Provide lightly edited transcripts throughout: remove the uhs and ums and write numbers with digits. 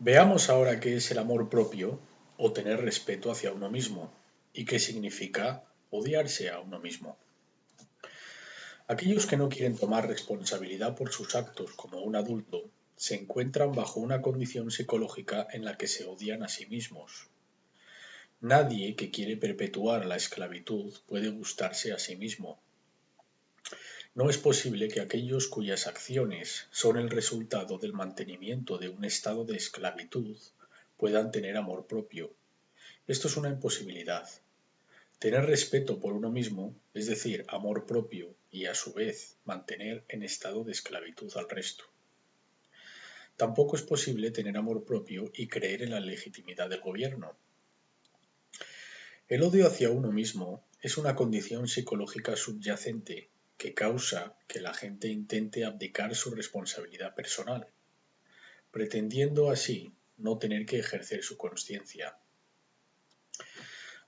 Veamos ahora qué es el amor propio o tener respeto hacia uno mismo y qué significa odiarse a uno mismo. Aquellos que no quieren tomar responsabilidad por sus actos como un adulto se encuentran bajo una condición psicológica en la que se odian a sí mismos. Nadie que quiere perpetuar la esclavitud puede gustarse a sí mismo. No es posible que aquellos cuyas acciones son el resultado del mantenimiento de un estado de esclavitud puedan tener amor propio. Esto es una imposibilidad. Tener respeto por uno mismo, es decir, amor propio, y a su vez mantener en estado de esclavitud al resto. Tampoco es posible tener amor propio y creer en la legitimidad del gobierno. El odio hacia uno mismo es una condición psicológica subyacente que causa que la gente intente abdicar su responsabilidad personal, pretendiendo así no tener que ejercer su conciencia.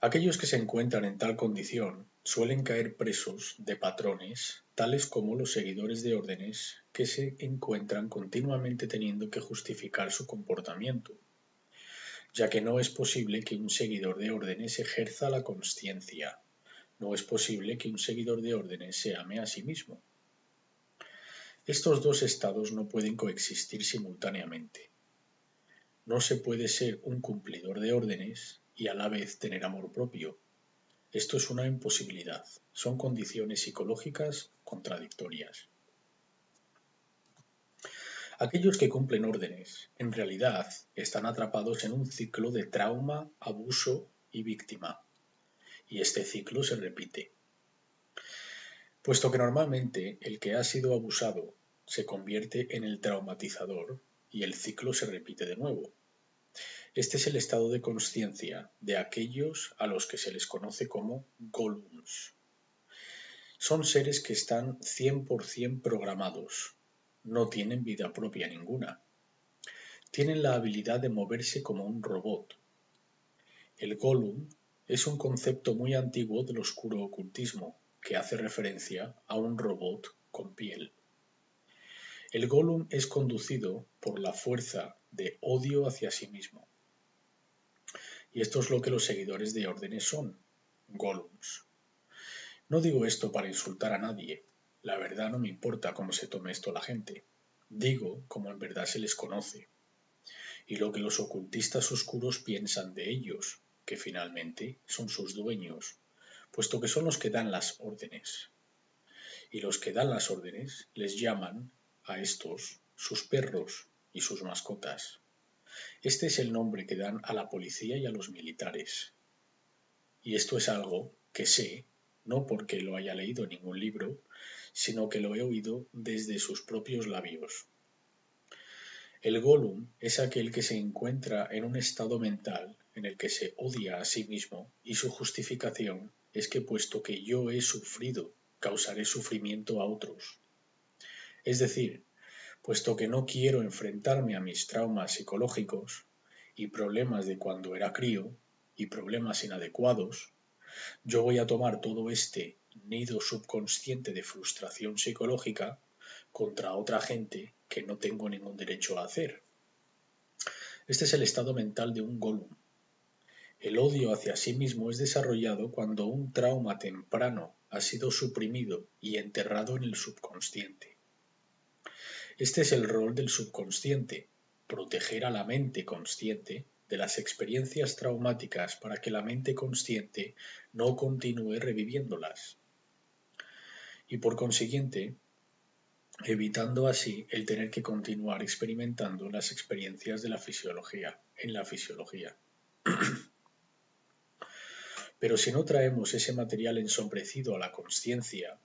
Aquellos que se encuentran en tal condición suelen caer presos de patrones, tales como los seguidores de órdenes que se encuentran continuamente teniendo que justificar su comportamiento, ya que no es posible que un seguidor de órdenes ejerza la consciencia. No es posible que un seguidor de órdenes se ame a sí mismo. Estos dos estados no pueden coexistir simultáneamente. No se puede ser un cumplidor de órdenes y a la vez tener amor propio. Esto es una imposibilidad. Son condiciones psicológicas contradictorias. Aquellos que cumplen órdenes, en realidad, están atrapados en un ciclo de trauma, abuso y víctima. Y este ciclo se repite. Puesto que normalmente el que ha sido abusado se convierte en el traumatizador y el ciclo se repite de nuevo. Este es el estado de consciencia de aquellos a los que se les conoce como golems. Son seres que están 100% programados, no tienen vida propia ninguna. Tienen la habilidad de moverse como un robot. El golem es un concepto muy antiguo del oscuro ocultismo que hace referencia a un robot con piel. El golem es conducido por la fuerza de odio hacia sí mismo. Y esto es lo que los seguidores de órdenes son, golems. No digo esto para insultar a nadie, la verdad no me importa cómo se tome esto la gente. Digo como en verdad se les conoce, y lo que los ocultistas oscuros piensan de ellos, que finalmente son sus dueños, puesto que son los que dan las órdenes. Y los que dan las órdenes les llaman a estos sus perros y sus mascotas. Este es el nombre que dan a la policía y a los militares. Y esto es algo que sé, no porque lo haya leído en ningún libro, sino que lo he oído desde sus propios labios. El golem es aquel que se encuentra en un estado mental en el que se odia a sí mismo y su justificación es que puesto que yo he sufrido, causaré sufrimiento a otros. Es decir, puesto que no quiero enfrentarme a mis traumas psicológicos y problemas de cuando era crío y problemas inadecuados, yo voy a tomar todo este nido subconsciente de frustración psicológica contra otra gente que no tengo ningún derecho a hacer. Este es el estado mental de un golem. El odio hacia sí mismo es desarrollado cuando un trauma temprano ha sido suprimido y enterrado en el subconsciente. Este es el rol del subconsciente, proteger a la mente consciente de las experiencias traumáticas para que la mente consciente no continúe reviviéndolas. Y por consiguiente, evitando así el tener que continuar experimentando las experiencias de la fisiología, en la fisiología. Pero si no traemos ese material ensombrecido a la consciencia,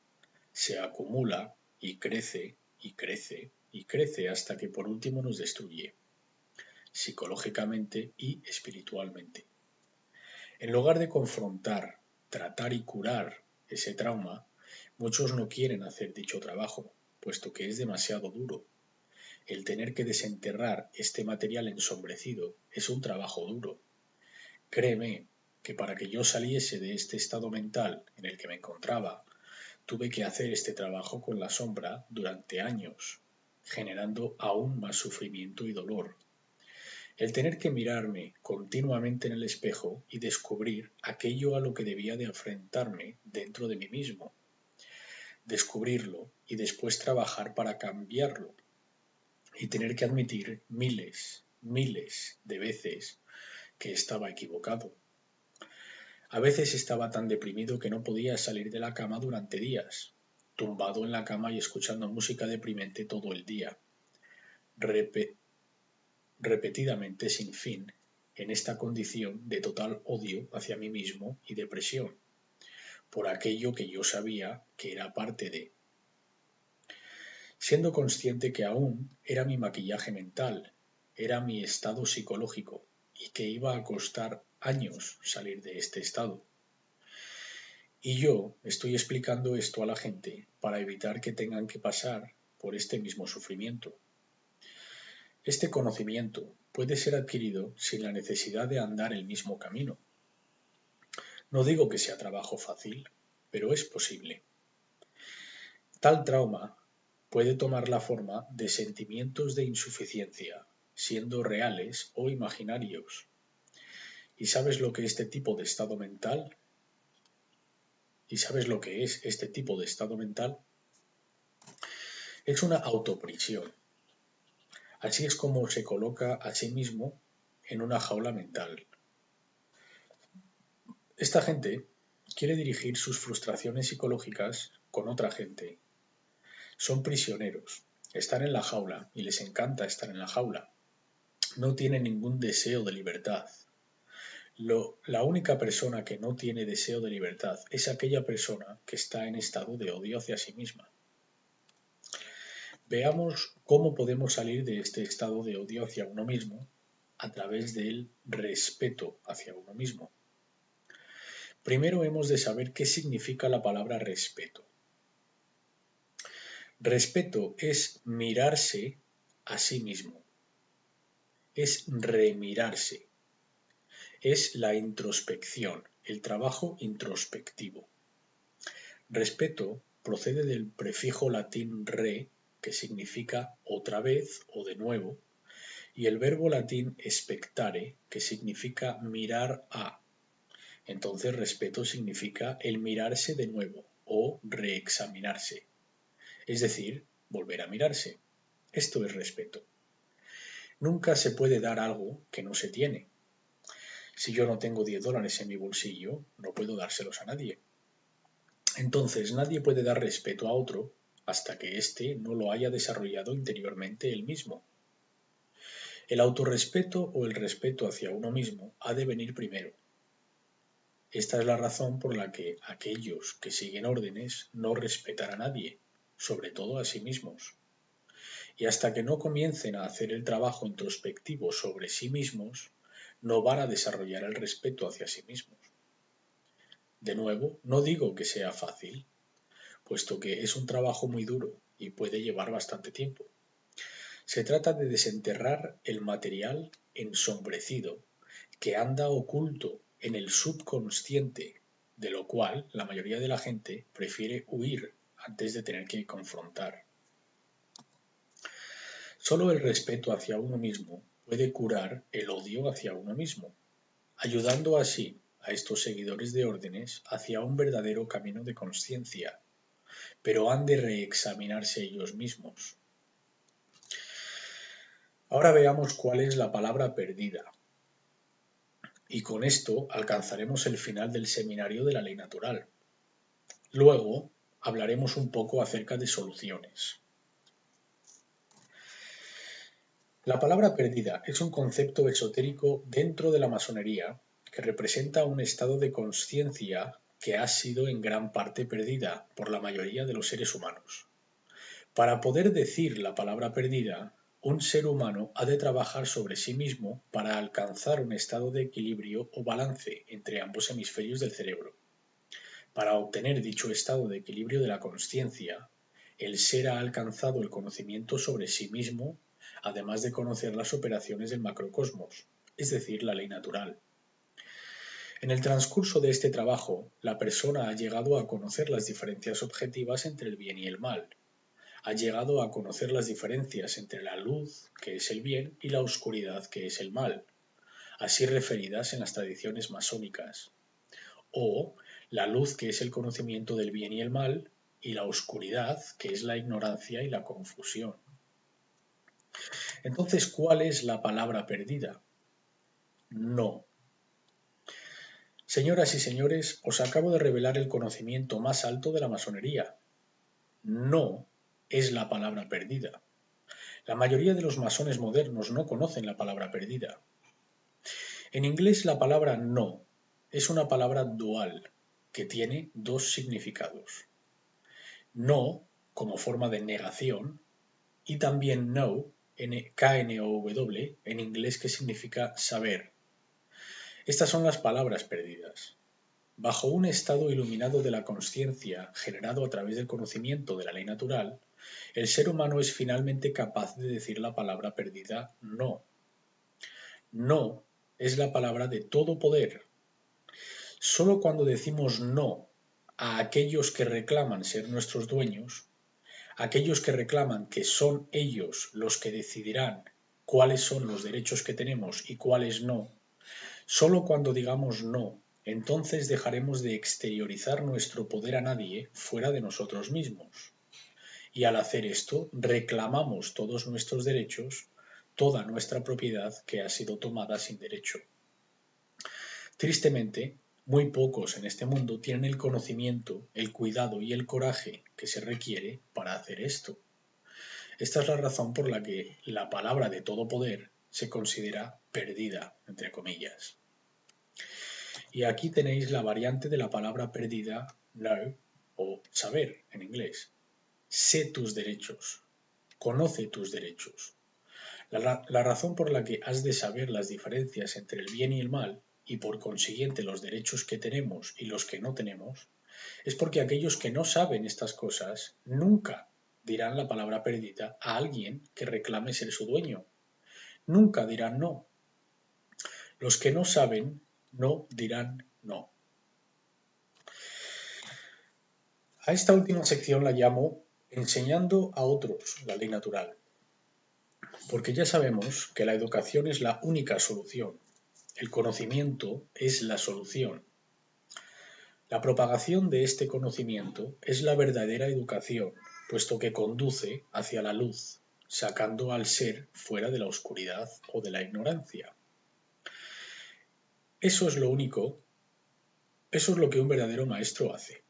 se acumula y crece y crece y crece hasta que por último nos destruye, psicológicamente y espiritualmente. En lugar de confrontar, tratar y curar ese trauma, muchos no quieren hacer dicho trabajo, puesto que es demasiado duro. El tener que desenterrar este material ensombrecido es un trabajo duro. Créeme que para que yo saliese de este estado mental en el que me encontraba, tuve que hacer este trabajo con la sombra durante años, generando aún más sufrimiento y dolor. El tener que mirarme continuamente en el espejo y descubrir aquello a lo que debía de enfrentarme dentro de mí mismo, descubrirlo y después trabajar para cambiarlo, y tener que admitir miles de veces que estaba equivocado. A veces estaba tan deprimido que no podía salir de la cama durante días, tumbado en la cama y escuchando música deprimente todo el día, repetidamente sin fin, en esta condición de total odio hacia mí mismo y depresión, por aquello que yo sabía que era parte de, siendo consciente que aún era mi maquillaje mental, era mi estado psicológico, y que iba a costar años salir de este estado. Y yo estoy explicando esto a la gente para evitar que tengan que pasar por este mismo sufrimiento. Este conocimiento puede ser adquirido sin la necesidad de andar el mismo camino. No digo que sea trabajo fácil, pero es posible. Tal trauma puede tomar la forma de sentimientos de insuficiencia, siendo reales o imaginarios. ¿Y sabes lo que este tipo de estado mental? ¿Y sabes lo que es este tipo de estado mental? Es una autoprisión. Así es como se coloca a sí mismo en una jaula mental. Esta gente quiere dirigir sus frustraciones psicológicas con otra gente. Son prisioneros, están en la jaula y les encanta estar en la jaula. No tienen ningún deseo de libertad. La única persona que no tiene deseo de libertad es aquella persona que está en estado de odio hacia sí misma. Veamos cómo podemos salir de este estado de odio hacia uno mismo a través del respeto hacia uno mismo. Primero hemos de saber qué significa la palabra respeto. Respeto es mirarse a sí mismo, es remirarse, es la introspección, el trabajo introspectivo. Respeto procede del prefijo latín re, que significa otra vez o de nuevo, y el verbo latín expectare, que significa mirar a. Entonces respeto significa el mirarse de nuevo o reexaminarse, es decir, volver a mirarse. Esto es respeto. Nunca se puede dar algo que no se tiene. Si yo no tengo $10 en mi bolsillo, no puedo dárselos a nadie. Entonces nadie puede dar respeto a otro hasta que éste no lo haya desarrollado interiormente él mismo. El autorrespeto o el respeto hacia uno mismo ha de venir primero. Esta es la razón por la que aquellos que siguen órdenes no respetan a nadie, sobre todo a sí mismos. Y hasta que no comiencen a hacer el trabajo introspectivo sobre sí mismos, no van a desarrollar el respeto hacia sí mismos. De nuevo, no digo que sea fácil, puesto que es un trabajo muy duro y puede llevar bastante tiempo. Se trata de desenterrar el material ensombrecido que anda oculto en el subconsciente, de lo cual la mayoría de la gente prefiere huir antes de tener que confrontar. Solo el respeto hacia uno mismo puede curar el odio hacia uno mismo, ayudando así a estos seguidores de órdenes hacia un verdadero camino de consciencia, pero han de reexaminarse ellos mismos. Ahora veamos cuál es la palabra perdida. Y con esto alcanzaremos el final del seminario de la ley natural. Luego hablaremos un poco acerca de soluciones. La palabra perdida es un concepto esotérico dentro de la masonería que representa un estado de consciencia que ha sido en gran parte perdida por la mayoría de los seres humanos. Para poder decir la palabra perdida, un ser humano ha de trabajar sobre sí mismo para alcanzar un estado de equilibrio o balance entre ambos hemisferios del cerebro. Para obtener dicho estado de equilibrio de la consciencia, el ser ha alcanzado el conocimiento sobre sí mismo, además de conocer las operaciones del macrocosmos, es decir, la ley natural. En el transcurso de este trabajo, la persona ha llegado a conocer las diferencias objetivas entre el bien y el mal, ha llegado a conocer las diferencias entre la luz, que es el bien, y la oscuridad, que es el mal, así referidas en las tradiciones masónicas, o la luz, que es el conocimiento del bien y el mal, y la oscuridad, que es la ignorancia y la confusión. Entonces, ¿cuál es la palabra perdida? No. Señoras y señores, os acabo de revelar el conocimiento más alto de la masonería. No es la palabra perdida. La mayoría de los masones modernos no conocen la palabra perdida. En inglés la palabra no es una palabra dual que tiene dos significados. No como forma de negación y también know, K-N-O-W, en inglés que significa saber. Estas son las palabras perdidas. Bajo un estado iluminado de la consciencia generado a través del conocimiento de la ley natural, el ser humano es finalmente capaz de decir la palabra perdida no. No es la palabra de todo poder. Solo cuando decimos no a aquellos que reclaman ser nuestros dueños, aquellos que reclaman que son ellos los que decidirán cuáles son los derechos que tenemos y cuáles no, solo cuando digamos no, entonces dejaremos de exteriorizar nuestro poder a nadie fuera de nosotros mismos. Y al hacer esto, reclamamos todos nuestros derechos, toda nuestra propiedad que ha sido tomada sin derecho. Tristemente, muy pocos en este mundo tienen el conocimiento, el cuidado y el coraje que se requiere para hacer esto. Esta es la razón por la que la palabra de todo poder se considera perdida, entre comillas. Y aquí tenéis la variante de la palabra perdida, know, o saber en inglés. Sé tus derechos, conoce tus derechos. La razón por la que has de saber las diferencias entre el bien y el mal, y por consiguiente los derechos que tenemos y los que no tenemos, es porque aquellos que no saben estas cosas nunca dirán la palabra perdida a alguien que reclame ser su dueño. Nunca dirán no. Los que no saben no dirán no. A esta última sección la llamo enseñando a otros la ley natural, porque ya sabemos que la educación es la única solución. El conocimiento es la solución. La propagación de este conocimiento es la verdadera educación, puesto que conduce hacia la luz, sacando al ser fuera de la oscuridad o de la ignorancia. Eso es lo que un verdadero maestro hace.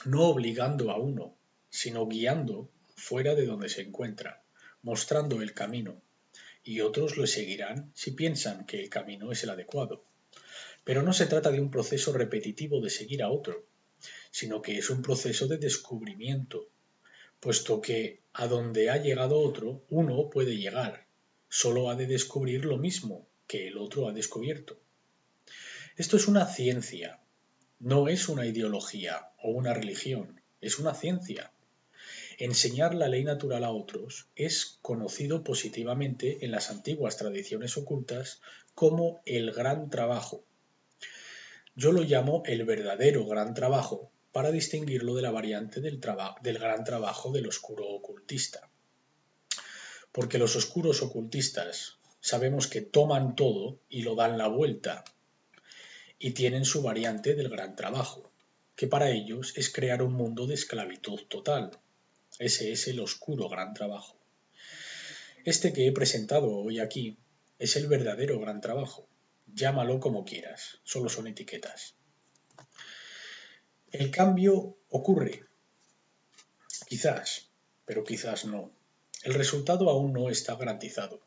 No obligando a uno, sino guiando fuera de donde se encuentra, mostrando el camino, y otros lo seguirán si piensan que el camino es el adecuado. Pero no se trata de un proceso repetitivo de seguir a otro, sino que es un proceso de descubrimiento, puesto que a donde ha llegado otro, uno puede llegar, solo ha de descubrir lo mismo que el otro ha descubierto. Esto es una ciencia, no es una ideología o una religión, es una ciencia. Enseñar la ley natural a otros es conocido positivamente en las antiguas tradiciones ocultas como el gran trabajo. Yo lo llamo el verdadero gran trabajo para distinguirlo de la variante del gran trabajo del oscuro ocultista. Porque los oscuros ocultistas sabemos que toman todo y lo dan la vuelta y tienen su variante del gran trabajo, que para ellos es crear un mundo de esclavitud total. Ese es el oscuro gran trabajo. Este que he presentado hoy aquí es el verdadero gran trabajo. Llámalo como quieras, solo son etiquetas. El cambio ocurre, quizás, pero quizás no. El resultado aún no está garantizado.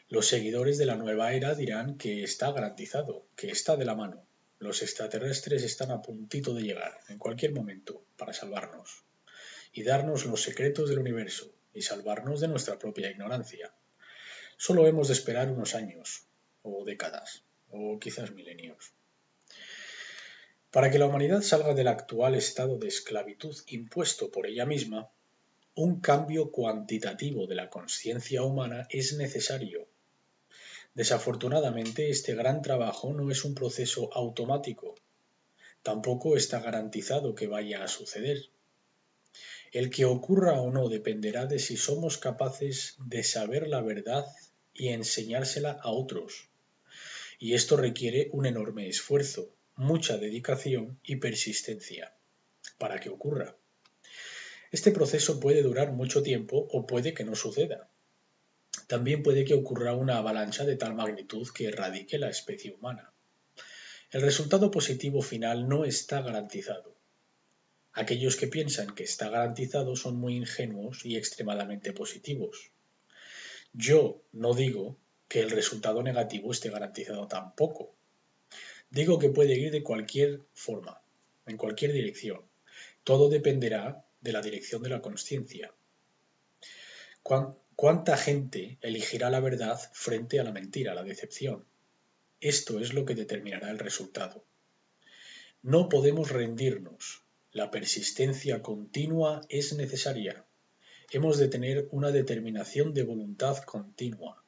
Los seguidores de la nueva era dirán que está garantizado, que está de la mano. Los extraterrestres están a puntito de llegar, en cualquier momento, para salvarnos y darnos los secretos del universo y salvarnos de nuestra propia ignorancia. Solo hemos de esperar unos años, o décadas, o quizás milenios. Para que la humanidad salga del actual estado de esclavitud impuesto por ella misma, un cambio cuantitativo de la conciencia humana es necesario. Desafortunadamente, este gran trabajo no es un proceso automático. Tampoco está garantizado que vaya a suceder. El que ocurra o no dependerá de si somos capaces de saber la verdad y enseñársela a otros. Y esto requiere un enorme esfuerzo, mucha dedicación y persistencia para que ocurra. Este proceso puede durar mucho tiempo o puede que no suceda. También puede que ocurra una avalancha de tal magnitud que erradique la especie humana. El resultado positivo final no está garantizado. Aquellos que piensan que está garantizado son muy ingenuos y extremadamente positivos. Yo no digo que el resultado negativo esté garantizado tampoco. Digo que puede ir de cualquier forma, en cualquier dirección. Todo dependerá de la dirección de la consciencia. ¿Cuánta gente elegirá la verdad frente a la mentira, la decepción? Esto es lo que determinará el resultado. No podemos rendirnos. La persistencia continua es necesaria. Hemos de tener una determinación de voluntad continua.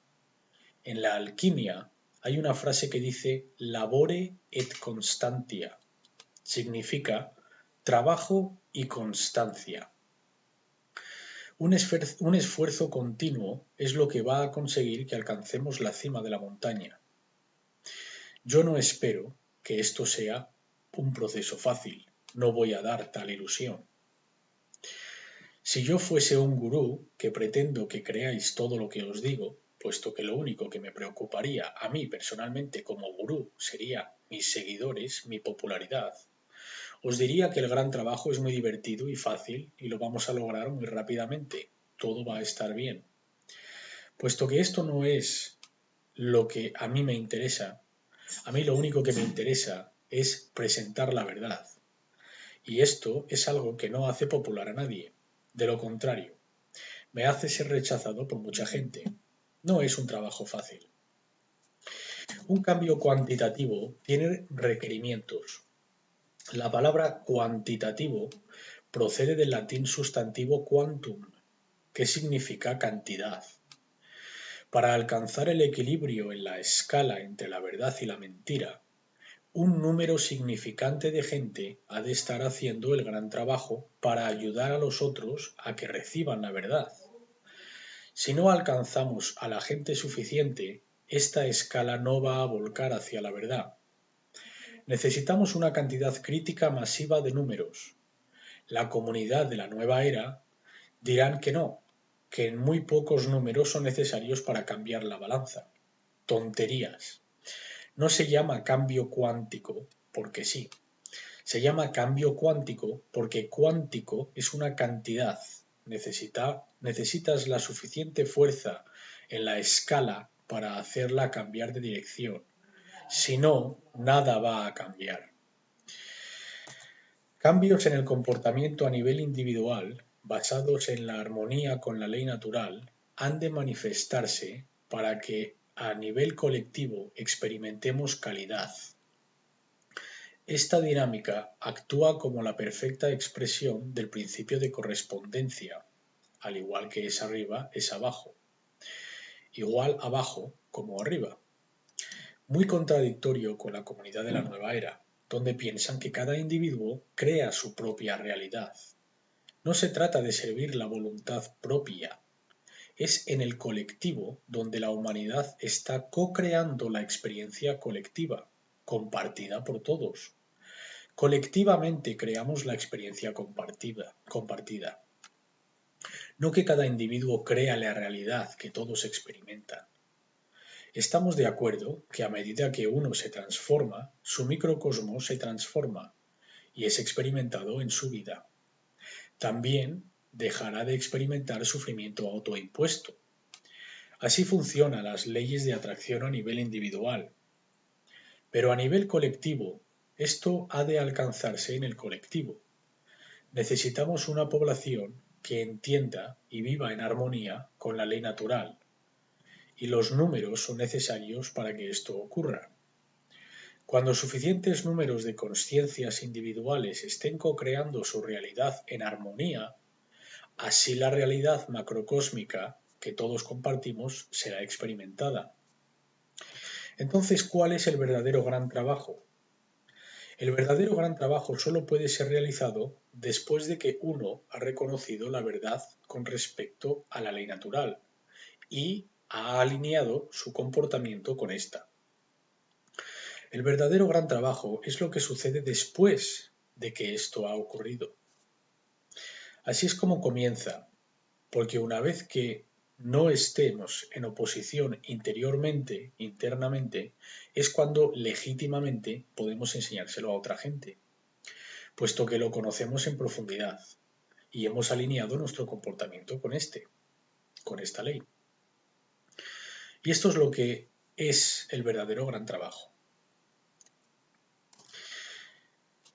En la alquimia hay una frase que dice labore et constantia. Significa trabajo y constancia. Un esfuerzo continuo es lo que va a conseguir que alcancemos la cima de la montaña. Yo no espero que esto sea un proceso fácil, no voy a dar tal ilusión. Si yo fuese un gurú, que pretendo que creáis todo lo que os digo, puesto que lo único que me preocuparía a mí personalmente como gurú sería mis seguidores, mi popularidad, os diría que el gran trabajo es muy divertido y fácil y lo vamos a lograr muy rápidamente. Todo va a estar bien. Puesto que esto no es lo que a mí me interesa, a mí lo único que me interesa es presentar la verdad. Y esto es algo que no hace popular a nadie. De lo contrario, me hace ser rechazado por mucha gente. No es un trabajo fácil. Un cambio cuantitativo tiene requerimientos. La palabra cuantitativo procede del latín sustantivo quantum, que significa cantidad. Para alcanzar el equilibrio en la escala entre la verdad y la mentira, un número significante de gente ha de estar haciendo el gran trabajo para ayudar a los otros a que reciban la verdad. Si no alcanzamos a la gente suficiente, esta escala no va a volcar hacia la verdad. Necesitamos una cantidad crítica masiva de números. La comunidad de la nueva era dirán que no, que en muy pocos números son necesarios para cambiar la balanza. Tonterías. No se llama cambio cuántico porque sí. Se llama cambio cuántico porque cuántico es una cantidad. Necesitas la suficiente fuerza en la escala para hacerla cambiar de dirección. Si no, nada va a cambiar. Cambios en el comportamiento a nivel individual, basados en la armonía con la ley natural, han de manifestarse para que a nivel colectivo experimentemos calidad. Esta dinámica actúa como la perfecta expresión del principio de correspondencia, al igual que es arriba, es abajo. Igual abajo como arriba. Muy contradictorio con la comunidad de la nueva era, donde piensan que cada individuo crea su propia realidad. No se trata de servir la voluntad propia, es en el colectivo donde la humanidad está co-creando la experiencia colectiva, compartida por todos. Colectivamente creamos la experiencia compartida. No que cada individuo crea la realidad que todos experimentan. Estamos de acuerdo que a medida que uno se transforma, su microcosmos se transforma y es experimentado en su vida. También dejará de experimentar sufrimiento autoimpuesto. Así funcionan las leyes de atracción a nivel individual. Pero a nivel colectivo, esto ha de alcanzarse en el colectivo. Necesitamos una población que entienda y viva en armonía con la ley natural. Y los números son necesarios para que esto ocurra. Cuando suficientes números de consciencias individuales estén co-creando su realidad en armonía, así la realidad macrocósmica que todos compartimos será experimentada. Entonces, ¿cuál es el verdadero gran trabajo? El verdadero gran trabajo solo puede ser realizado después de que uno ha reconocido la verdad con respecto a la ley natural y ha alineado su comportamiento con esta. El verdadero gran trabajo es lo que sucede después de que esto ha ocurrido. Así es como comienza, porque una vez que no estemos en oposición interiormente, internamente, es cuando legítimamente podemos enseñárselo a otra gente, puesto que lo conocemos en profundidad y hemos alineado nuestro comportamiento con esta ley. Y esto es lo que es el verdadero gran trabajo.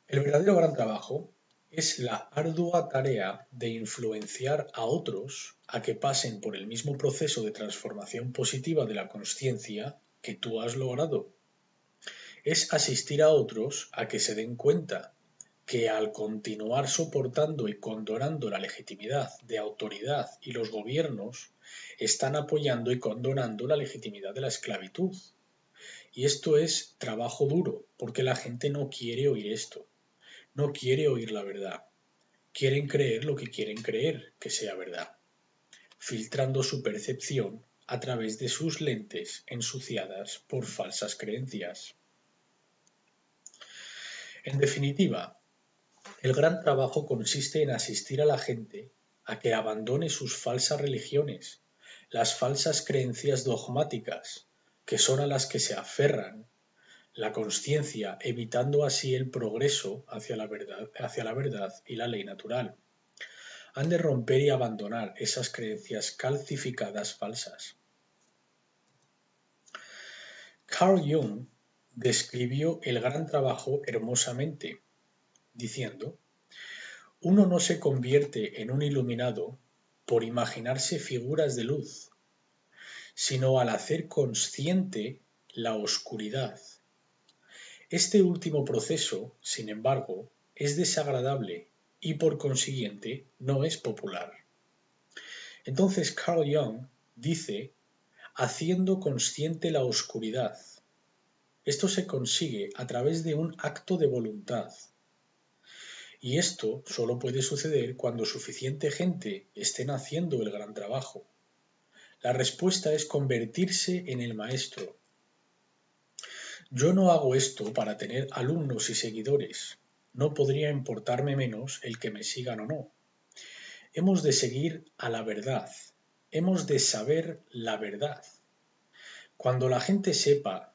El verdadero gran trabajo es la ardua tarea de influenciar a otros a que pasen por el mismo proceso de transformación positiva de la consciencia que tú has logrado. Es asistir a otros a que se den cuenta que al continuar soportando y condonando la legitimidad de autoridad y los gobiernos, están apoyando y condonando la legitimidad de la esclavitud. Y esto es trabajo duro, porque la gente no quiere oír esto. No quiere oír la verdad. Quieren creer lo que quieren creer que sea verdad, filtrando su percepción a través de sus lentes ensuciadas por falsas creencias. En definitiva, el gran trabajo consiste en asistir a la gente a que abandone sus falsas religiones, las falsas creencias dogmáticas, que son a las que se aferran, la consciencia, evitando así el progreso hacia la verdad y la ley natural. Han de romper y abandonar esas creencias calcificadas falsas. Carl Jung describió el gran trabajo hermosamente, diciendo: uno no se convierte en un iluminado por imaginarse figuras de luz, sino al hacer consciente la oscuridad. Este último proceso, sin embargo, es desagradable y por consiguiente no es popular. Entonces Carl Jung dice: haciendo consciente la oscuridad. Esto se consigue a través de un acto de voluntad. Y esto solo puede suceder cuando suficiente gente estén haciendo el gran trabajo. La respuesta es convertirse en el maestro. Yo no hago esto para tener alumnos y seguidores. No podría importarme menos el que me sigan o no. Hemos de seguir a la verdad. Hemos de saber la verdad. Cuando la gente sepa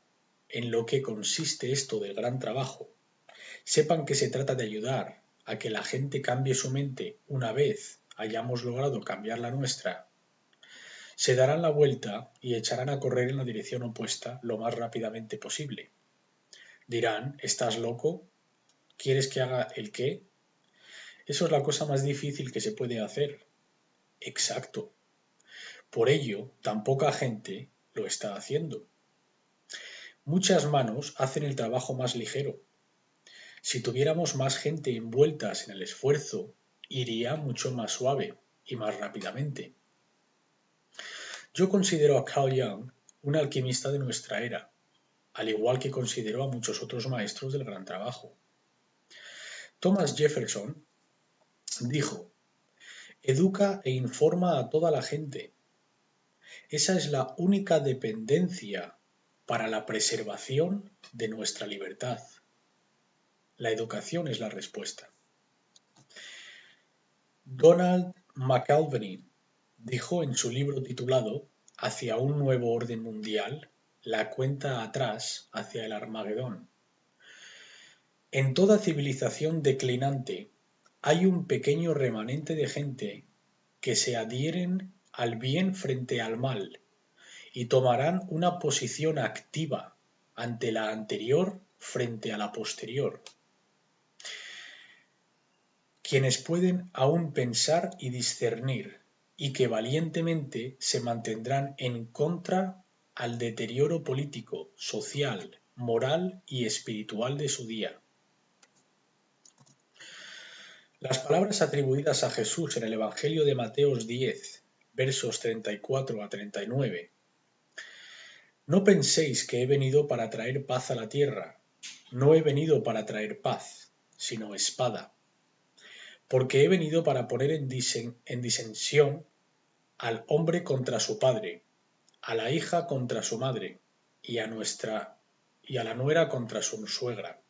en lo que consiste esto del gran trabajo, sepan que se trata de ayudar a que la gente cambie su mente una vez hayamos logrado cambiar la nuestra, se darán la vuelta y echarán a correr en la dirección opuesta lo más rápidamente posible. Dirán: ¿estás loco? ¿Quieres que haga el qué? Eso es la cosa más difícil que se puede hacer. Exacto. Por ello, tan poca gente lo está haciendo. Muchas manos hacen el trabajo más ligero. Si tuviéramos más gente envueltas en el esfuerzo, iría mucho más suave y más rápidamente. Yo considero a Carl Jung un alquimista de nuestra era, al igual que considero a muchos otros maestros del gran trabajo. Thomas Jefferson dijo: educa e informa a toda la gente. Esa es la única dependencia para la preservación de nuestra libertad. La educación es la respuesta. Donald McAlvany dijo en su libro titulado Hacia un nuevo orden mundial, la cuenta atrás hacia el Armagedón: en toda civilización declinante hay un pequeño remanente de gente que se adhieren al bien frente al mal y tomarán una posición activa ante la anterior frente a la posterior. Quienes pueden aún pensar y discernir, y que valientemente se mantendrán en contra al deterioro político, social, moral y espiritual de su día. Las palabras atribuidas a Jesús en el Evangelio de Mateo 10, versos 34 a 39. No penséis que he venido para traer paz a la tierra. No he venido para traer paz, sino espada, porque he venido para poner en disensión al hombre contra su padre, a la hija contra su madre, y a la nuera contra su suegra.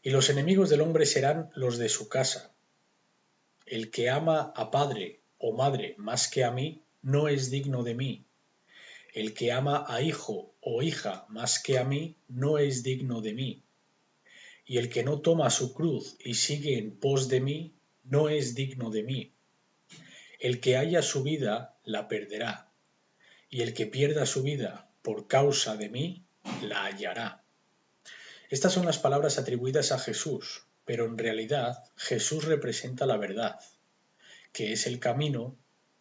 Y los enemigos del hombre serán los de su casa. El que ama a padre o madre más que a mí, no es digno de mí. El que ama a hijo o hija más que a mí, no es digno de mí. Y el que no toma su cruz y sigue en pos de mí, no es digno de mí. El que haya su vida, la perderá, y el que pierda su vida por causa de mí, la hallará. Estas son las palabras atribuidas a Jesús, pero en realidad Jesús representa la verdad, que es el camino,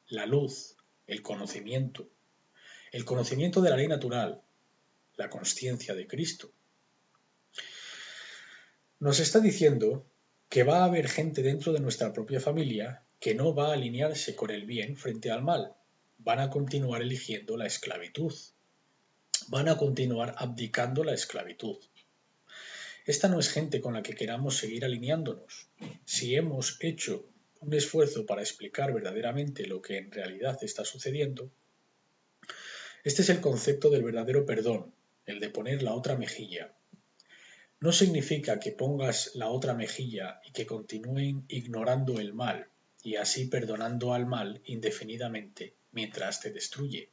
la luz, el conocimiento de la ley natural, la consciencia de Cristo. Nos está diciendo que va a haber gente dentro de nuestra propia familia que no va a alinearse con el bien frente al mal, van a continuar eligiendo la esclavitud, van a continuar abdicando la esclavitud. Esta no es gente con la que queramos seguir alineándonos. Si hemos hecho un esfuerzo para explicar verdaderamente lo que en realidad está sucediendo, este es el concepto del verdadero perdón, el de poner la otra mejilla. No significa que pongas la otra mejilla y que continúen ignorando el mal y así perdonando al mal indefinidamente mientras te destruye.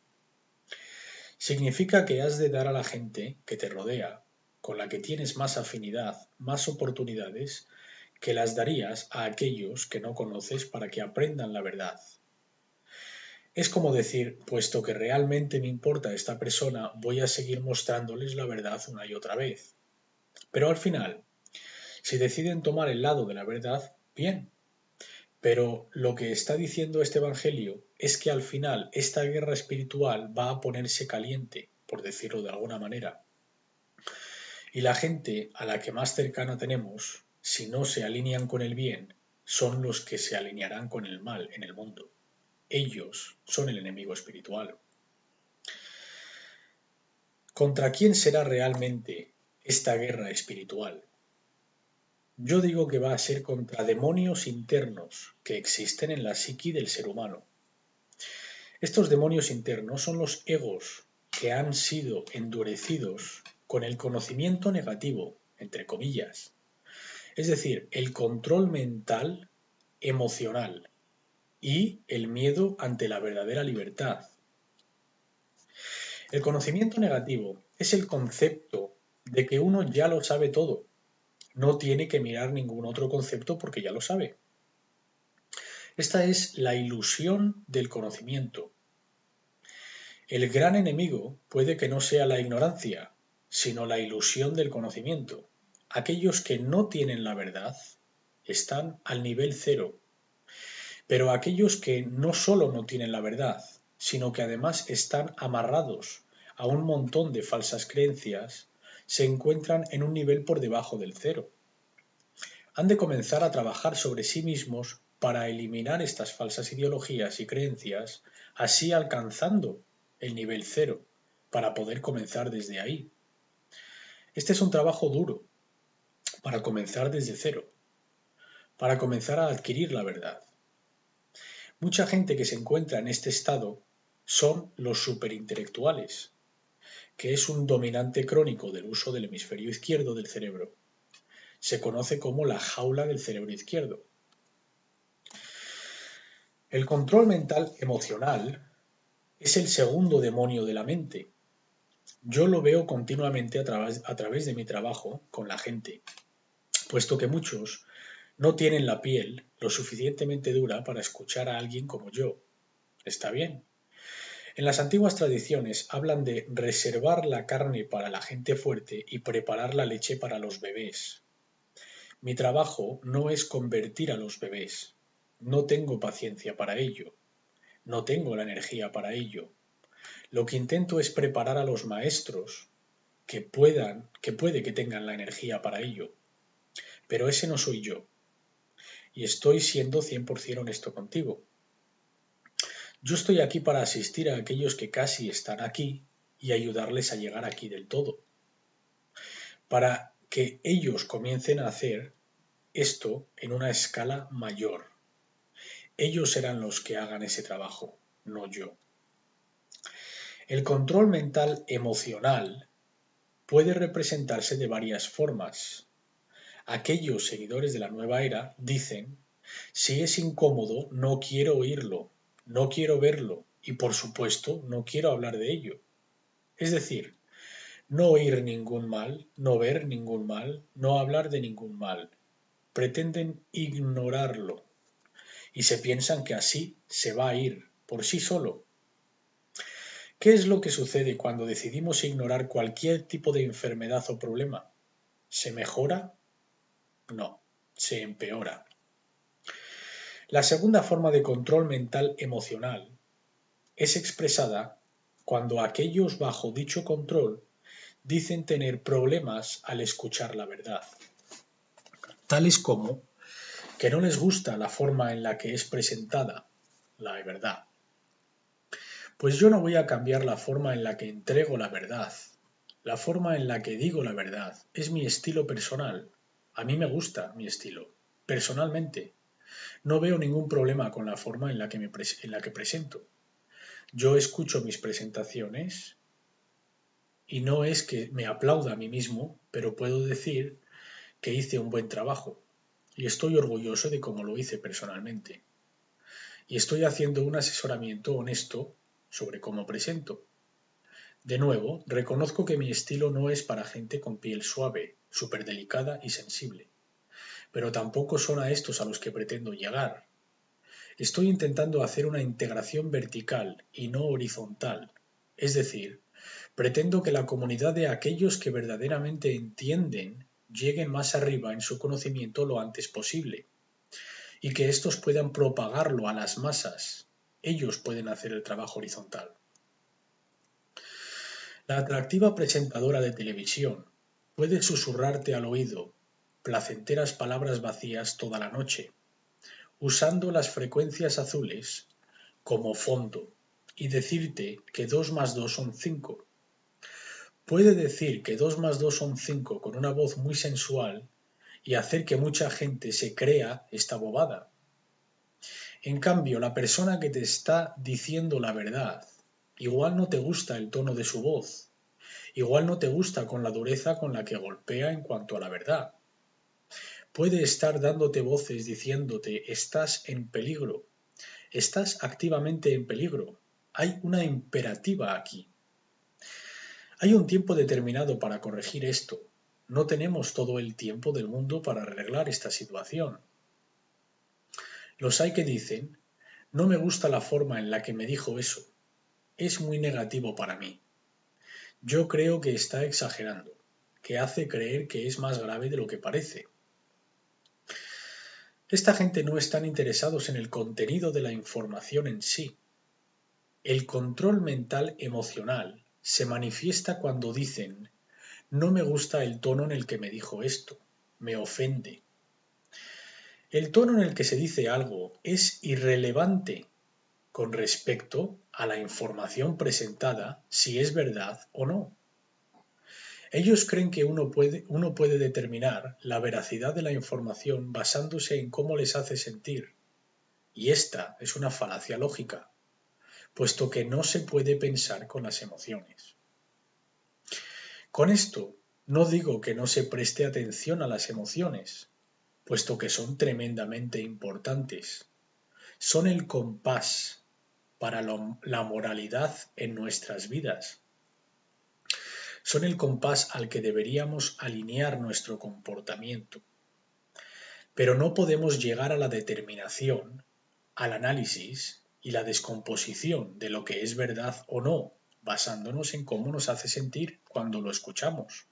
Significa que has de dar a la gente que te rodea, con la que tienes más afinidad, más oportunidades, que las darías a aquellos que no conoces para que aprendan la verdad. Es como decir, puesto que realmente me importa esta persona, voy a seguir mostrándoles la verdad una y otra vez. Pero al final, si deciden tomar el lado de la verdad, bien. Pero lo que está diciendo este Evangelio es que al final esta guerra espiritual va a ponerse caliente, por decirlo de alguna manera. Y la gente a la que más cercana tenemos, si no se alinean con el bien, son los que se alinearán con el mal en el mundo. Ellos son el enemigo espiritual. ¿Contra quién será realmente esta guerra espiritual? Yo digo que va a ser contra demonios internos que existen en la psique del ser humano. Estos demonios internos son los egos que han sido endurecidos con el conocimiento negativo, entre comillas, es decir, el control mental, emocional y el miedo ante la verdadera libertad. El conocimiento negativo es el concepto de que uno ya lo sabe todo, no tiene que mirar ningún otro concepto porque ya lo sabe. Esta es la ilusión del conocimiento. El gran enemigo puede que no sea la ignorancia, sino la ilusión del conocimiento. Aquellos que no tienen la verdad están al nivel cero, pero aquellos que no solo no tienen la verdad, sino que además están amarrados a un montón de falsas creencias, se encuentran en un nivel por debajo del cero. Han de comenzar a trabajar sobre sí mismos para eliminar estas falsas ideologías y creencias, así alcanzando el nivel cero, para poder comenzar desde ahí. Este es un trabajo duro, para comenzar desde cero, para comenzar a adquirir la verdad. Mucha gente que se encuentra en este estado son los superintelectuales, que es un dominante crónico del uso del hemisferio izquierdo del cerebro. Se conoce como la jaula del cerebro izquierdo. El control mental emocional es el segundo demonio de la mente. Yo lo veo continuamente a través de mi trabajo con la gente, puesto que muchos no tienen la piel lo suficientemente dura para escuchar a alguien como yo. Está bien. En las antiguas tradiciones hablan de reservar la carne para la gente fuerte y preparar la leche para los bebés. Mi trabajo no es convertir a los bebés. No tengo paciencia para ello. No tengo la energía para ello. Lo que intento es preparar a los maestros que puede que tengan la energía para ello. Pero ese no soy yo. Y estoy siendo 100% honesto contigo. Yo estoy aquí para asistir a aquellos que casi están aquí y ayudarles a llegar aquí del todo. para que ellos comiencen a hacer esto en una escala mayor. Ellos serán los que hagan ese trabajo, no yo. El control mental emocional puede representarse de varias formas. Aquellos seguidores de la nueva era dicen: si es incómodo, no quiero oírlo, no quiero verlo y, por supuesto, no quiero hablar de ello. Es decir, no oír ningún mal, no ver ningún mal, no hablar de ningún mal. Pretenden ignorarlo y se piensan que así se va a ir por sí solo. ¿Qué es lo que sucede cuando decidimos ignorar cualquier tipo de enfermedad o problema? ¿Se mejora? No, se empeora. La segunda forma de control mental emocional es expresada cuando aquellos bajo dicho control dicen tener problemas al escuchar la verdad, tales como que no les gusta la forma en la que es presentada la verdad. Pues yo no voy a cambiar la forma en la que entrego la verdad. La forma en la que digo la verdad es mi estilo personal. A mí me gusta mi estilo, personalmente. No veo ningún problema con la forma en la que presento. Yo escucho mis presentaciones y no es que me aplauda a mí mismo, pero puedo decir que hice un buen trabajo y estoy orgulloso de cómo lo hice personalmente. Y estoy haciendo un asesoramiento honesto sobre cómo presento. De nuevo, reconozco que mi estilo no es para gente con piel suave, súper delicada y sensible, pero tampoco son a estos a los que pretendo llegar. Estoy intentando hacer una integración vertical y no horizontal, es decir, pretendo que la comunidad de aquellos que verdaderamente entienden lleguen más arriba en su conocimiento lo antes posible y que estos puedan propagarlo a las masas. Ellos pueden hacer el trabajo horizontal. La atractiva presentadora de televisión puede susurrarte al oído placenteras palabras vacías toda la noche, usando las frecuencias azules como fondo y decirte que 2 más 2 son 5. Puede decir que 2 más 2 son 5 con una voz muy sensual y hacer que mucha gente se crea esta bobada. En cambio, la persona que te está diciendo la verdad, igual no te gusta el tono de su voz, igual no te gusta con la dureza con la que golpea en cuanto a la verdad. Puede estar dándote voces diciéndote: estás en peligro, estás activamente en peligro, hay una imperativa aquí. Hay un tiempo determinado para corregir esto. No tenemos todo el tiempo del mundo para arreglar esta situación. Los hay que dicen: no me gusta la forma en la que me dijo eso. Es muy negativo para mí. Yo creo que está exagerando, que hace creer que es más grave de lo que parece. Esta gente no están interesados en el contenido de la información en sí. El control mental emocional se manifiesta cuando dicen: no me gusta el tono en el que me dijo esto, me ofende. El tono en el que se dice algo es irrelevante con respecto a la información presentada, si es verdad o no. Ellos creen que uno puede determinar la veracidad de la información basándose en cómo les hace sentir. Y esta es una falacia lógica, puesto que no se puede pensar con las emociones. Con esto no digo que no se preste atención a las emociones, puesto que son tremendamente importantes. Son el compás para la moralidad en nuestras vidas. Son el compás al que deberíamos alinear nuestro comportamiento. Pero no podemos llegar a la determinación, al análisis y la descomposición de lo que es verdad o no, basándonos en cómo nos hace sentir cuando lo escuchamos.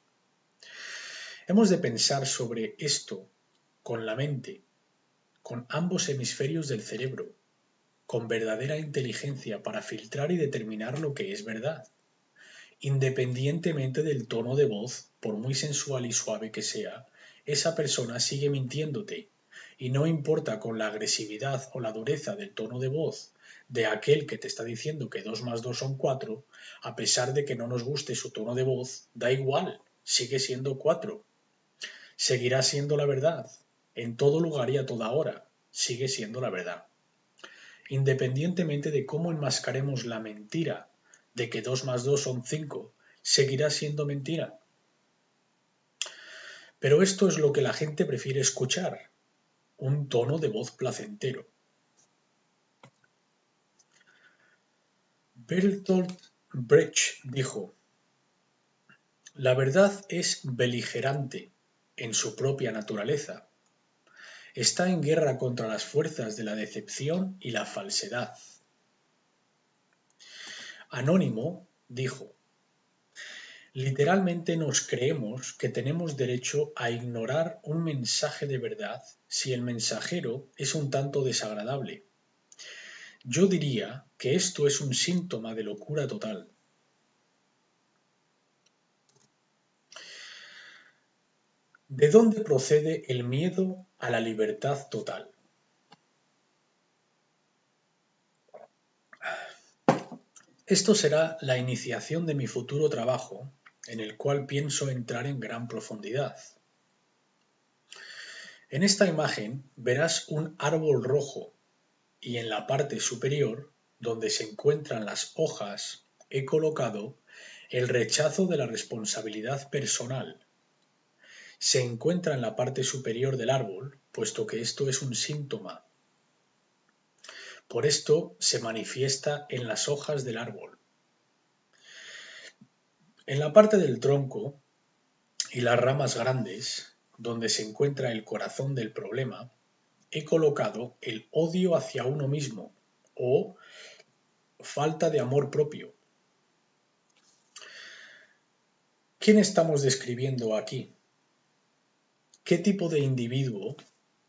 Hemos de pensar sobre esto con la mente, con ambos hemisferios del cerebro, con verdadera inteligencia para filtrar y determinar lo que es verdad, independientemente del tono de voz, por muy sensual y suave que sea. Esa persona sigue mintiéndote, y no importa con la agresividad o la dureza del tono de voz de aquel que te está diciendo que 2 más 2 son 4, a pesar de que no nos guste su tono de voz, da igual, sigue siendo 4. Seguirá siendo la verdad. En todo lugar y a toda hora, sigue siendo la verdad. Independientemente de cómo enmascaremos la mentira de que 2 más 2 son 5, seguirá siendo mentira. Pero esto es lo que la gente prefiere escuchar, un tono de voz placentero. Bertolt Brecht dijo: la verdad es beligerante en su propia naturaleza. Está en guerra contra las fuerzas de la decepción y la falsedad. Anónimo dijo: literalmente nos creemos que tenemos derecho a ignorar un mensaje de verdad si el mensajero es un tanto desagradable. Yo diría que esto es un síntoma de locura total. ¿De dónde procede el miedo a la libertad total? Esto será la iniciación de mi futuro trabajo, en el cual pienso entrar en gran profundidad. En esta imagen verás un árbol rojo y en la parte superior, donde se encuentran las hojas, he colocado el rechazo de la responsabilidad personal. Se encuentra en la parte superior del árbol, puesto que esto es un síntoma. Por esto se manifiesta en las hojas del árbol. En la parte del tronco y las ramas grandes, donde se encuentra el corazón del problema, he colocado el odio hacia uno mismo o falta de amor propio. ¿Quién estamos describiendo aquí? ¿Qué tipo de individuo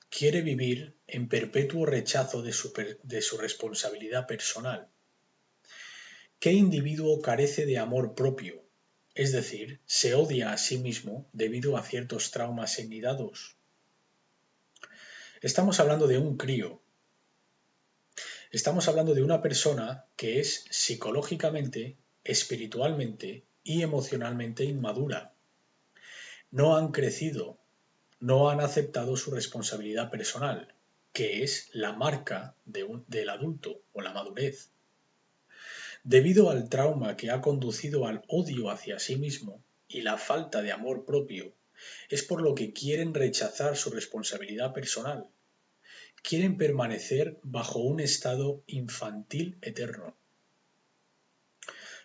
quiere vivir en perpetuo rechazo de su responsabilidad personal? ¿Qué individuo carece de amor propio? Es decir, se odia a sí mismo debido a ciertos traumas heredados. Estamos hablando de un crío. Estamos hablando de una persona que es psicológicamente, espiritualmente y emocionalmente inmadura. No han crecido, no han aceptado su responsabilidad personal, que es la marca del adulto o la madurez. Debido al trauma que ha conducido al odio hacia sí mismo y la falta de amor propio, es por lo que quieren rechazar su responsabilidad personal. Quieren permanecer bajo un estado infantil eterno.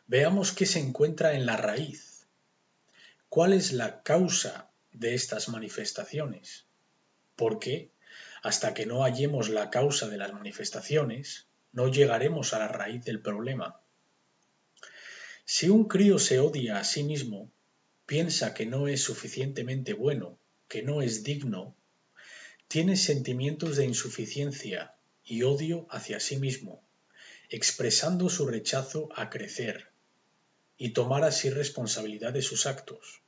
Veamos qué se encuentra en la raíz. ¿Cuál es la causa de estas manifestaciones? Porque hasta que no hallemos la causa de las manifestaciones, no llegaremos a la raíz del problema. Si un crío se odia a sí mismo, piensa que no es suficientemente bueno, que no es digno, tiene sentimientos de insuficiencia y odio hacia sí mismo, expresando su rechazo a crecer y tomar así responsabilidad de sus actos.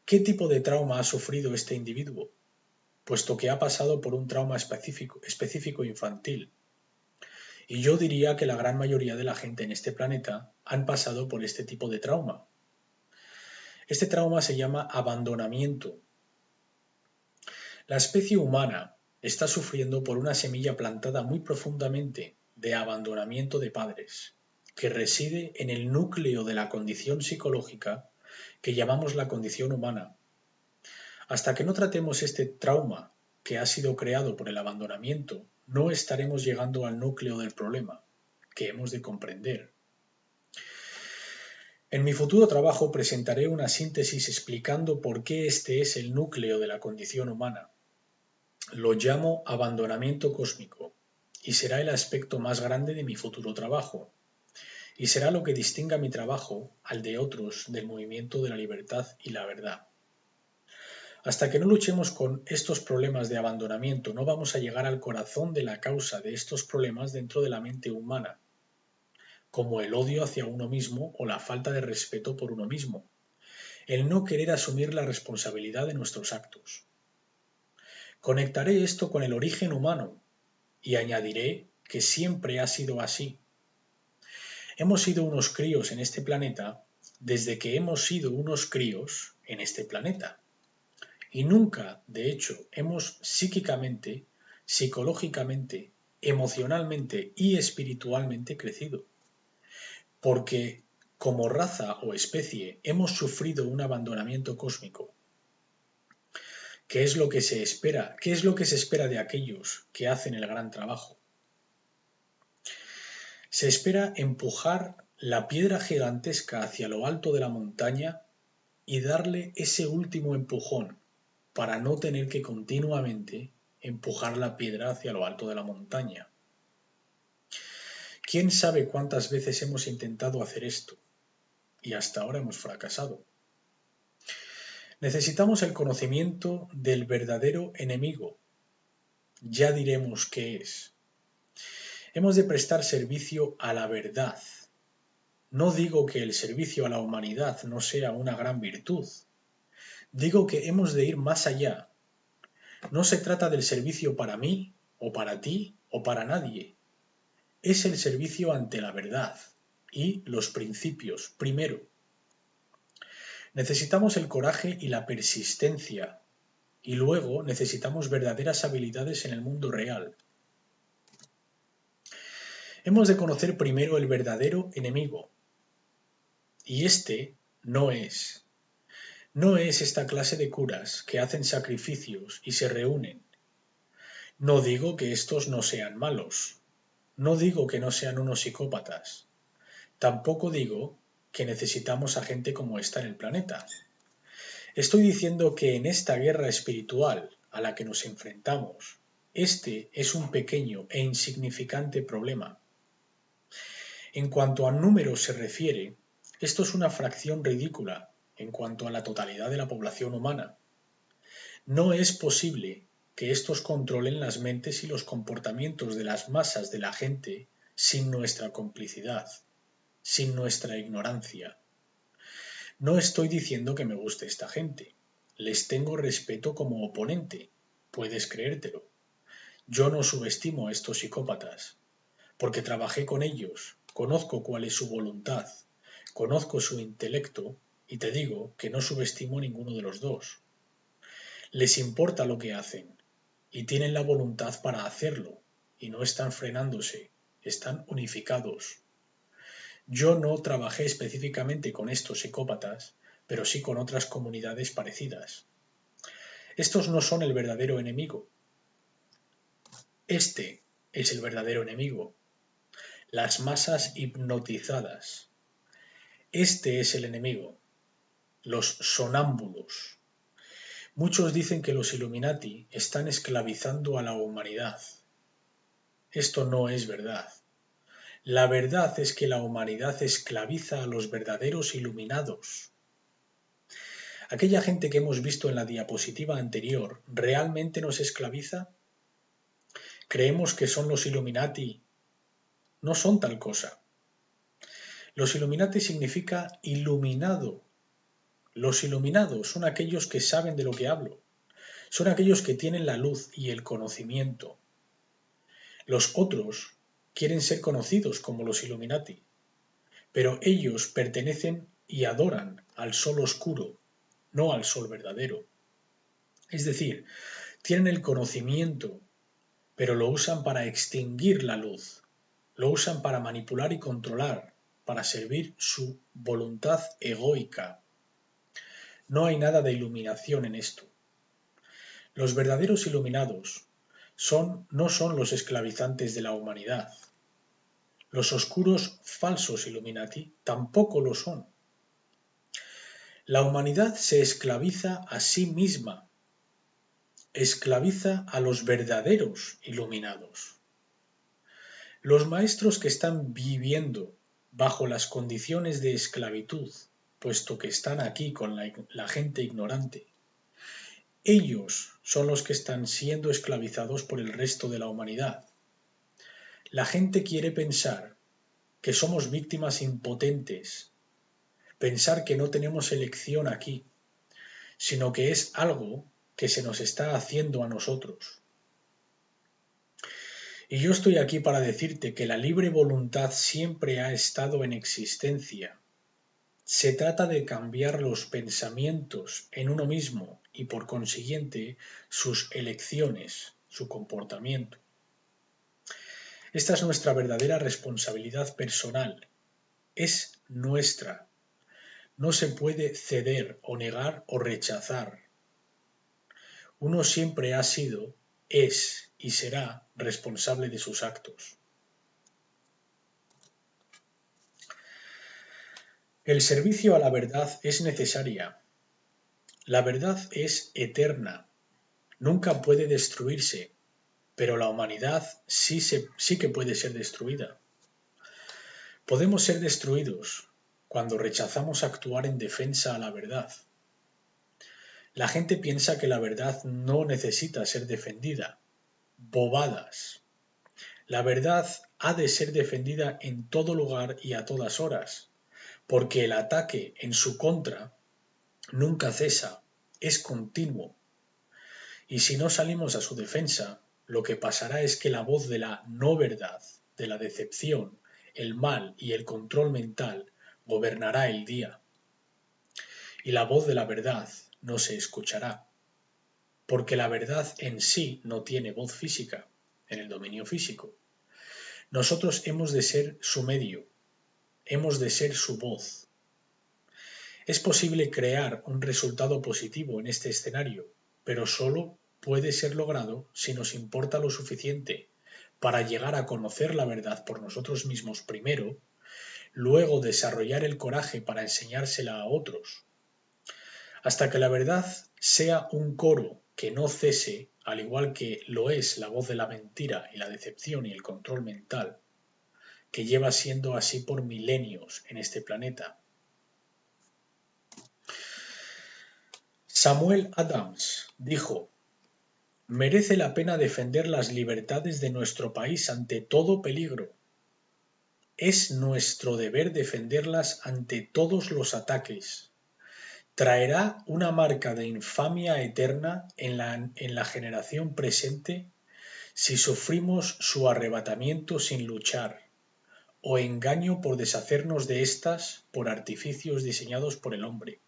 ¿Qué tipo de trauma ha sufrido este individuo? Puesto que ha pasado por un trauma específico infantil. Y yo diría que la gran mayoría de la gente en este planeta han pasado por este tipo de trauma. Este trauma se llama abandonamiento. La especie humana está sufriendo por una semilla plantada muy profundamente de abandonamiento de padres, que reside en el núcleo de la condición psicológica que llamamos la condición humana. Hasta que no tratemos este trauma que ha sido creado por el abandonamiento, no estaremos llegando al núcleo del problema, que hemos de comprender. En mi futuro trabajo presentaré una síntesis explicando por qué este es el núcleo de la condición humana. Lo llamo abandonamiento cósmico, y será el aspecto más grande de mi futuro trabajo, y será lo que distinga mi trabajo al de otros del movimiento de la libertad y la verdad. Hasta que no luchemos con estos problemas de abandonamiento, no vamos a llegar al corazón de la causa de estos problemas dentro de la mente humana, como el odio hacia uno mismo o la falta de respeto por uno mismo, el no querer asumir la responsabilidad de nuestros actos. Conectaré esto con el origen humano y añadiré que siempre ha sido así. Hemos sido unos críos en este planeta desde que hemos sido unos críos en este planeta. Y nunca, de hecho, hemos psíquicamente, psicológicamente, emocionalmente y espiritualmente crecido. Porque como raza o especie hemos sufrido un abandonamiento cósmico. ¿Qué es lo que se espera? ¿Qué es lo que se espera de aquellos que hacen el gran trabajo? Se espera empujar la piedra gigantesca hacia lo alto de la montaña y darle ese último empujón para no tener que continuamente empujar la piedra hacia lo alto de la montaña. ¿Quién sabe cuántas veces hemos intentado hacer esto? Y hasta ahora hemos fracasado. Necesitamos el conocimiento del verdadero enemigo. Ya diremos qué es. Hemos de prestar servicio a la verdad. No digo que el servicio a la humanidad no sea una gran virtud. Digo que hemos de ir más allá. No se trata del servicio para mí, o para ti, o para nadie. Es el servicio ante la verdad y los principios primero. Necesitamos el coraje y la persistencia, y luego necesitamos verdaderas habilidades en el mundo real. Hemos de conocer primero el verdadero enemigo, y este no es esta clase de curas que hacen sacrificios y se reúnen. No digo que estos no sean malos, no digo que no sean unos psicópatas, tampoco digo que necesitamos a gente como esta en el planeta. Estoy diciendo que en esta guerra espiritual a la que nos enfrentamos, este es un pequeño e insignificante problema. En cuanto a números se refiere, esto es una fracción ridícula en cuanto a la totalidad de la población humana. No es posible que estos controlen las mentes y los comportamientos de las masas de la gente sin nuestra complicidad, sin nuestra ignorancia. No estoy diciendo que me guste esta gente. Les tengo respeto como oponente. Puedes creértelo. Yo no subestimo a estos psicópatas, porque trabajé con ellos, conozco cuál es su voluntad, conozco su intelecto y te digo que no subestimo a ninguno de los dos. Les importa lo que hacen y tienen la voluntad para hacerlo y no están frenándose, están unificados. Yo no trabajé específicamente con estos psicópatas, pero sí con otras comunidades parecidas. Estos no son el verdadero enemigo. Este es el verdadero enemigo. Las masas hipnotizadas. Este es el enemigo. Los sonámbulos. Muchos dicen que los Illuminati están esclavizando a la humanidad. Esto no es verdad. La verdad es que la humanidad esclaviza a los verdaderos iluminados. ¿Aquella gente que hemos visto en la diapositiva anterior realmente nos esclaviza? ¿Creemos que son los Illuminati? No son tal cosa. Los Illuminati significa iluminado. Los iluminados son aquellos que saben de lo que hablo. Son aquellos que tienen la luz y el conocimiento. Los otros quieren ser conocidos como los Illuminati, pero ellos pertenecen y adoran al sol oscuro, no al sol verdadero. Es decir, tienen el conocimiento, pero lo usan para extinguir la luz, lo usan para manipular y controlar, para servir su voluntad egoica. No hay nada de iluminación en esto. Los verdaderos iluminados no son los esclavizantes de la humanidad. Los oscuros falsos Illuminati tampoco lo son. La humanidad se esclaviza a sí misma, esclaviza a los verdaderos iluminados. Los maestros que están viviendo bajo las condiciones de esclavitud, puesto que están aquí con la gente ignorante, ellos son los que están siendo esclavizados por el resto de la humanidad. La gente quiere pensar que somos víctimas impotentes, pensar que no tenemos elección aquí, sino que es algo que se nos está haciendo a nosotros. Y yo estoy aquí para decirte que la libre voluntad siempre ha estado en existencia, Se trata de cambiar los pensamientos en uno mismo y por consiguiente sus elecciones, su comportamiento. Esta es nuestra verdadera responsabilidad personal. Es nuestra. No se puede ceder o negar o rechazar. Uno siempre ha sido, es y será responsable de sus actos. El servicio a la verdad es necesaria. La verdad es eterna. Nunca puede destruirse, pero la humanidad sí que puede ser destruida. Podemos ser destruidos cuando rechazamos actuar en defensa a la verdad. La gente piensa que la verdad no necesita ser defendida. Bobadas. La verdad ha de ser defendida en todo lugar y a todas horas, porque el ataque en su contra nunca cesa, es continuo. Y si no salimos a su defensa, lo que pasará es que la voz de la no verdad, de la decepción, el mal y el control mental gobernará el día. Y la voz de la verdad no se escuchará, porque la verdad en sí no tiene voz física, en el dominio físico. Nosotros hemos de ser su medio, hemos de ser su voz. Es posible crear un resultado positivo en este escenario, pero solo puede ser logrado si nos importa lo suficiente para llegar a conocer la verdad por nosotros mismos primero, luego desarrollar el coraje para enseñársela a otros, hasta que la verdad sea un coro que no cese, al igual que lo es la voz de la mentira y la decepción y el control mental, que lleva siendo así por milenios en este planeta. Samuel Adams dijo: «Merece la pena defender las libertades de nuestro país ante todo peligro. Es nuestro deber defenderlas ante todos los ataques. Traerá una marca de infamia eterna en la generación presente si sufrimos su arrebatamiento sin luchar, o engaño por deshacernos de éstas por artificios diseñados por el hombre».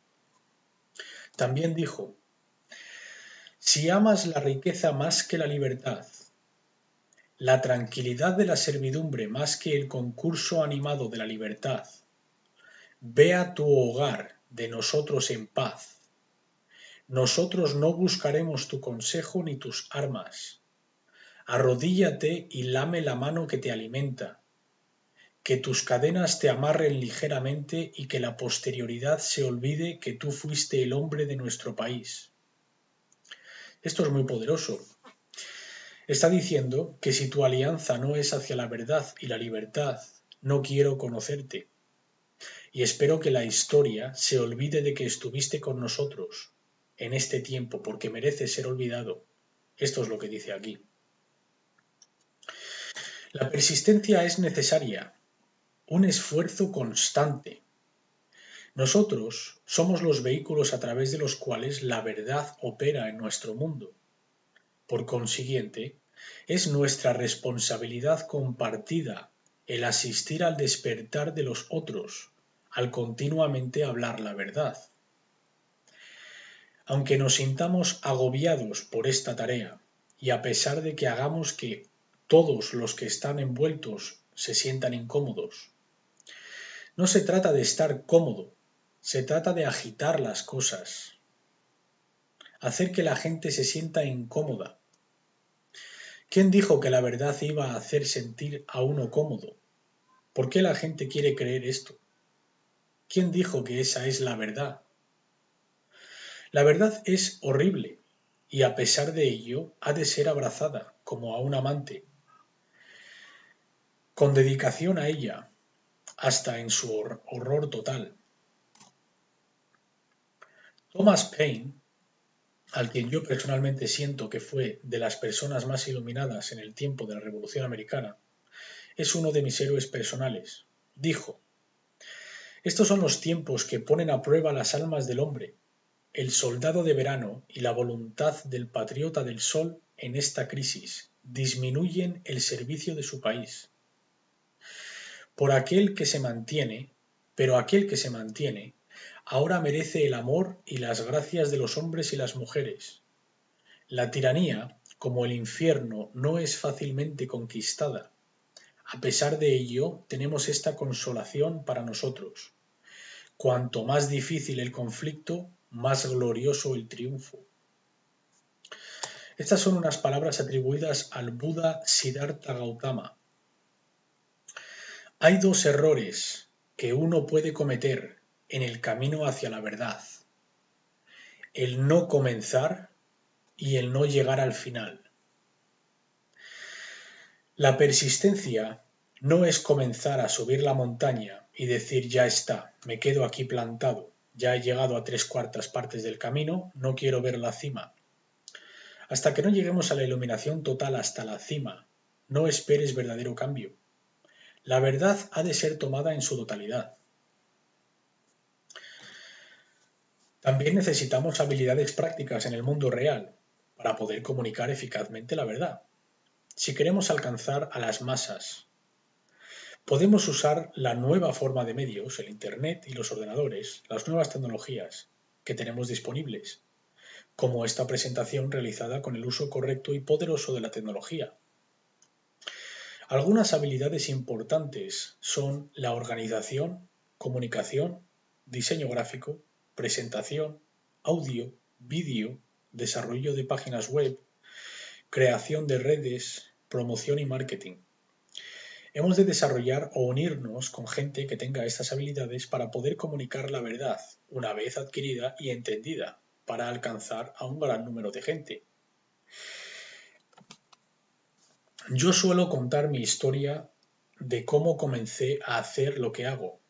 También dijo: «Si amas la riqueza más que la libertad, la tranquilidad de la servidumbre más que el concurso animado de la libertad, ve a tu hogar de nosotros en paz. Nosotros no buscaremos tu consejo ni tus armas. Arrodíllate y lame la mano que te alimenta. Que tus cadenas te amarren ligeramente y que la posterioridad se olvide que tú fuiste el hombre de nuestro país». Esto es muy poderoso. Está diciendo que si tu alianza no es hacia la verdad y la libertad, no quiero conocerte. Y espero que la historia se olvide de que estuviste con nosotros en este tiempo, porque merece ser olvidado. Esto es lo que dice aquí. La persistencia es necesaria, un esfuerzo constante. Nosotros somos los vehículos a través de los cuales la verdad opera en nuestro mundo. Por consiguiente, es nuestra responsabilidad compartida el asistir al despertar de los otros, al continuamente hablar la verdad. Aunque nos sintamos agobiados por esta tarea, y a pesar de que hagamos que todos los que están envueltos se sientan incómodos, no se trata de estar cómodo, se trata de agitar las cosas, hacer que la gente se sienta incómoda. ¿Quién dijo que la verdad iba a hacer sentir a uno cómodo? ¿Por qué la gente quiere creer esto? ¿Quién dijo que esa es la verdad? La verdad es horrible y a pesar de ello ha de ser abrazada como a un amante, con dedicación a ella, hasta en su horror total. Thomas Paine, al quien yo personalmente siento que fue de las personas más iluminadas en el tiempo de la Revolución Americana, es uno de mis héroes personales. Dijo: «Estos son los tiempos que ponen a prueba las almas del hombre. El soldado de verano y la voluntad del patriota del sol en esta crisis disminuyen el servicio de su país. Por aquel que se mantiene, pero aquel que se mantiene ahora merece el amor y las gracias de los hombres y las mujeres. La tiranía, como el infierno, no es fácilmente conquistada. A pesar de ello, tenemos esta consolación para nosotros. Cuanto más difícil el conflicto, más glorioso el triunfo. Estas son unas palabras atribuidas al Buda Siddhartha Gautama. Hay dos errores que uno puede cometer en el camino hacia la verdad: el no comenzar y el no llegar al final. La persistencia no es comenzar a subir la montaña y decir ya está, me quedo aquí plantado, ya he llegado a 3/4 partes del camino, no quiero ver la cima. Hasta que no lleguemos a la iluminación total hasta la cima, no esperes verdadero cambio. La verdad ha de ser tomada en su totalidad. También necesitamos habilidades prácticas en el mundo real para poder comunicar eficazmente la verdad. Si queremos alcanzar a las masas, podemos usar la nueva forma de medios, el Internet y los ordenadores, las nuevas tecnologías que tenemos disponibles, como esta presentación realizada con el uso correcto y poderoso de la tecnología. Algunas habilidades importantes son la organización, comunicación, diseño gráfico, presentación, audio, vídeo, desarrollo de páginas web, creación de redes, promoción y marketing. Hemos de desarrollar o unirnos con gente que tenga estas habilidades para poder comunicar la verdad, una vez adquirida y entendida, para alcanzar a un gran número de gente. Yo suelo contar mi historia de cómo comencé a hacer lo que hago.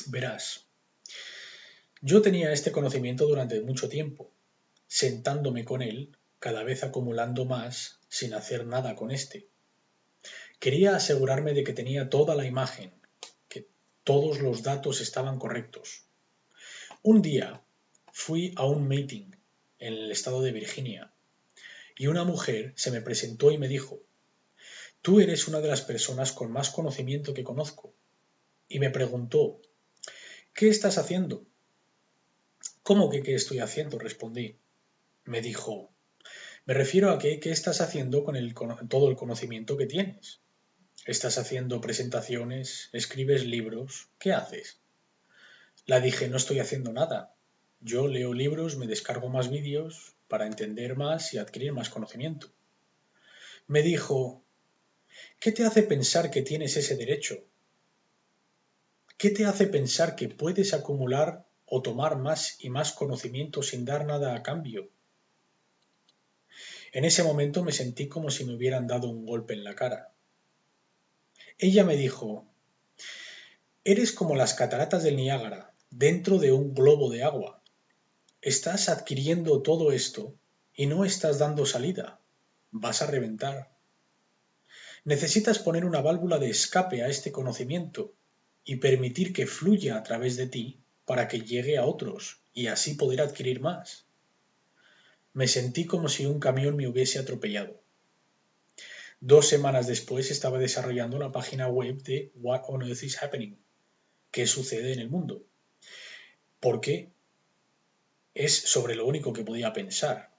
Verás, yo tenía este conocimiento durante mucho tiempo, sentándome con él, cada vez acumulando más, sin hacer nada con este. Quería asegurarme de que tenía toda la imagen, que todos los datos estaban correctos. Un día fui a un meeting en el estado de Virginia y una mujer se me presentó y me dijo: «Tú eres una de las personas con más conocimiento que conozco». Y me preguntó: «¿Qué estás haciendo?». «¿Cómo que qué estoy haciendo?», respondí. Me dijo: «Me refiero a que qué estás haciendo con todo el conocimiento que tienes. ¿Estás haciendo presentaciones? ¿Escribes libros? ¿Qué haces?». La dije: «No estoy haciendo nada. Yo leo libros, me descargo más vídeos para entender más y adquirir más conocimiento». Me dijo: «¿Qué te hace pensar que tienes ese derecho? ¿Qué te hace pensar que puedes acumular o tomar más y más conocimiento sin dar nada a cambio?». En ese momento me sentí como si me hubieran dado un golpe en la cara. Ella me dijo: «Eres como las cataratas del Niágara, dentro de un globo de agua. Estás adquiriendo todo esto y no estás dando salida. Vas a reventar. Necesitas poner una válvula de escape a este conocimiento y permitir que fluya a través de ti para que llegue a otros y así poder adquirir más». Me sentí como si un camión me hubiese atropellado. 2 semanas después estaba desarrollando una página web de What on Earth is Happening, qué sucede en el mundo, porque es sobre lo único que podía pensar.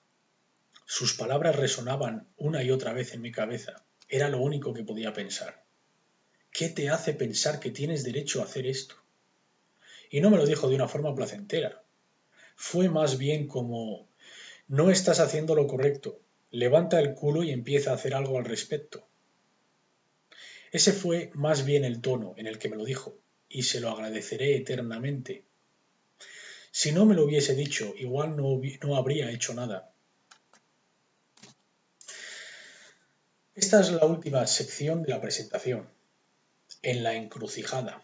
Sus palabras resonaban una y otra vez en mi cabeza. Era lo único que podía pensar. ¿Qué te hace pensar que tienes derecho a hacer esto? Y no me lo dijo de una forma placentera. Fue más bien como: no estás haciendo lo correcto. Levanta el culo y empieza a hacer algo al respecto. Ese fue más bien el tono en el que me lo dijo, y se lo agradeceré eternamente. Si no me lo hubiese dicho, igual no habría hecho nada. Esta es la última sección de la presentación, en la encrucijada.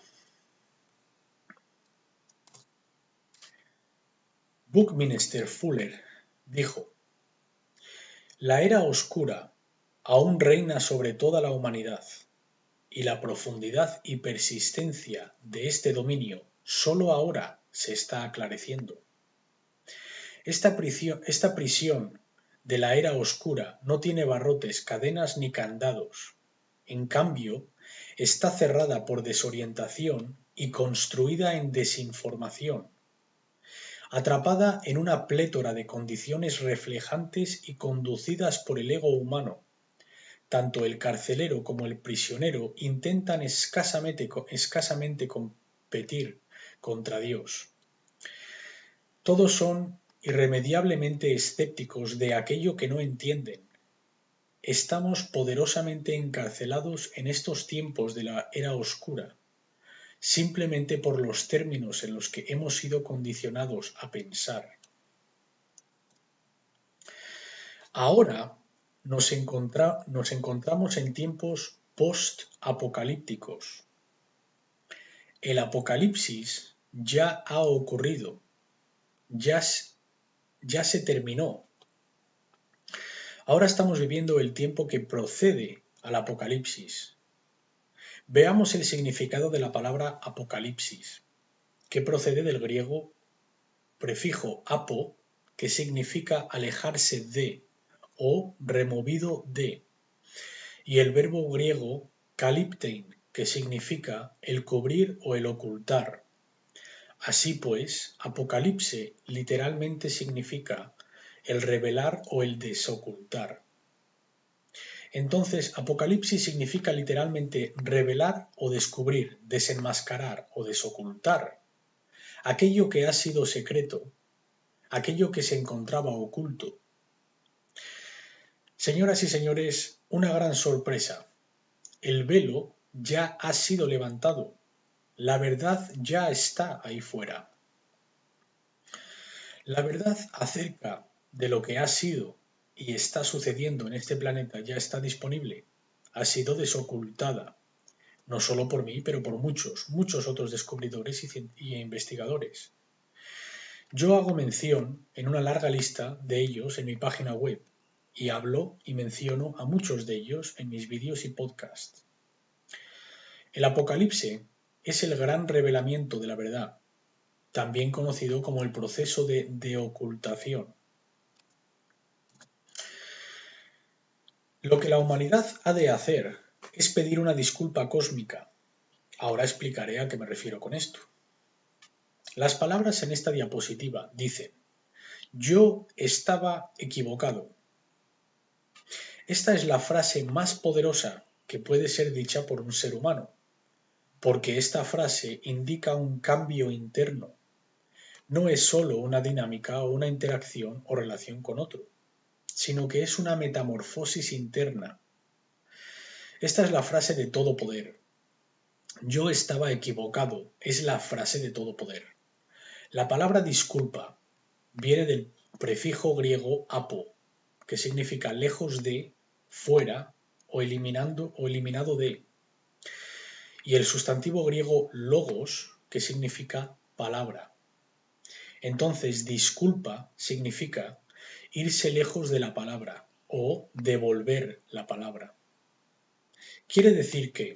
Buckminster Fuller dijo: «La era oscura aún reina sobre toda la humanidad, y la profundidad y persistencia de este dominio sólo ahora se está aclareciendo. Esta prisión de la era oscura no tiene barrotes, cadenas ni candados. En cambio, está cerrada por desorientación y construida en desinformación, atrapada en una plétora de condiciones reflejantes y conducidas por el ego humano. Tanto el carcelero como el prisionero intentan escasamente competir contra Dios. Todos son irremediablemente escépticos de aquello que no entienden. Estamos poderosamente encarcelados en estos tiempos de la era oscura, simplemente por los términos en los que hemos sido condicionados a pensar. Ahora nos encontramos en tiempos post-apocalípticos. El apocalipsis ya ha ocurrido, ya se terminó. Ahora estamos viviendo el tiempo que procede al apocalipsis. Veamos el significado de la palabra apocalipsis, que procede del griego prefijo apo, que significa alejarse de o removido de, y el verbo griego kaliptein, que significa el cubrir o el ocultar. Así pues, apocalipse literalmente significa el revelar o el desocultar. Entonces, apocalipsis significa literalmente revelar o descubrir, desenmascarar o desocultar aquello que ha sido secreto, aquello que se encontraba oculto. Señoras y señores, una gran sorpresa. El velo ya ha sido levantado. La verdad ya está ahí fuera. La verdad acerca de lo que ha sido y está sucediendo en este planeta ya está disponible. Ha sido desocultada, no solo por mí, pero por muchos otros descubridores y investigadores. Yo hago mención en una larga lista de ellos en mi página web y hablo y menciono a muchos de ellos en mis vídeos y podcasts. El Apocalipse es el gran revelamiento de la verdad, también conocido como el proceso de deocultación. Lo que la humanidad ha de hacer es pedir una disculpa cósmica. Ahora explicaré a qué me refiero con esto. Las palabras en esta diapositiva dicen: yo estaba equivocado. Esta es la frase más poderosa que puede ser dicha por un ser humano, porque esta frase indica un cambio interno. No es sólo una dinámica o una interacción o relación con otro, sino que es una metamorfosis interna. Esta es la frase de todo poder. Yo estaba equivocado es la frase de todo poder. La palabra disculpa viene del prefijo griego apo, que significa lejos de, fuera o eliminado de, y el sustantivo griego logos, que significa palabra. Entonces, disculpa significa irse lejos de la palabra o devolver la palabra. Quiere decir que,